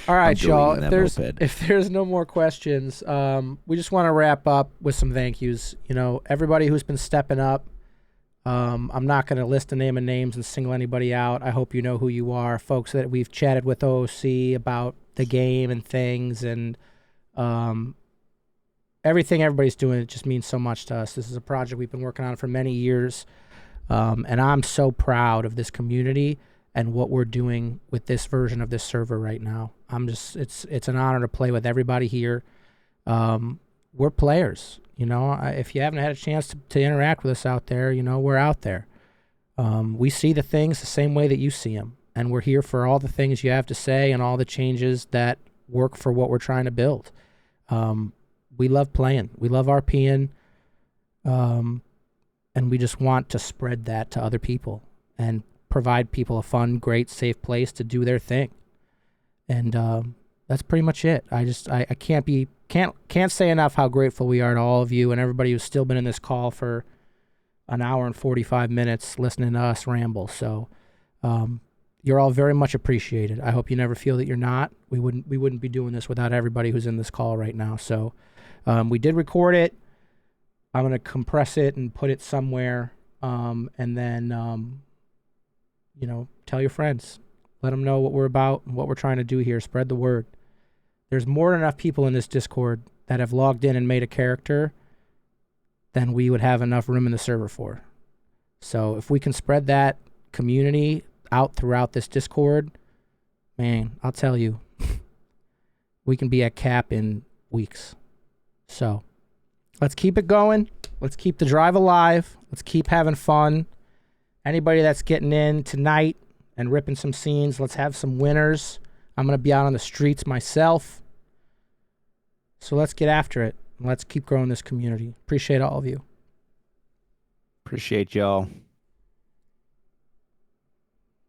All right, y'all. Moped. If there's no more questions, we just want to wrap up with some thank yous. You know, everybody who's been stepping up. I'm not going to list the name and names and single anybody out. I hope you know who you are. Folks that we've chatted with OOC about the game and things, and everything everybody's doing, it just means so much to us. This is a project we've been working on for many years, and I'm so proud of this community and what we're doing with this version of this server right now. It's an honor to play with everybody here. We're players, you know. If you haven't had a chance to interact with us out there, you know, we're out there. We see the things the same way that you see them, and we're here for all the things you have to say and all the changes that work for what we're trying to build. We love playing. We love RPing, and we just want to spread that to other people and provide people a fun, great, safe place to do their thing. And that's pretty much it. I can't say enough how grateful we are to all of you and everybody who's still been in this call for an hour and 45 minutes listening to us ramble. So you're all very much appreciated. I hope you never feel that you're not. We wouldn't be doing this without everybody who's in this call right now. So we did record it. I'm going to compress it and put it somewhere, and then you know, tell your friends. Let them know what we're about and what we're trying to do here. Spread the word. There's more than enough people in this Discord that have logged in and made a character than we would have enough room in the server for. So if we can spread that community out throughout this Discord, man, I'll tell you, we can be at cap in weeks. So let's keep it going. Let's keep the drive alive. Let's keep having fun. Anybody that's getting in tonight and ripping some scenes, let's have some winners. I'm going to be out on the streets myself. So let's get after it. Let's keep growing this community. Appreciate all of you. Appreciate y'all.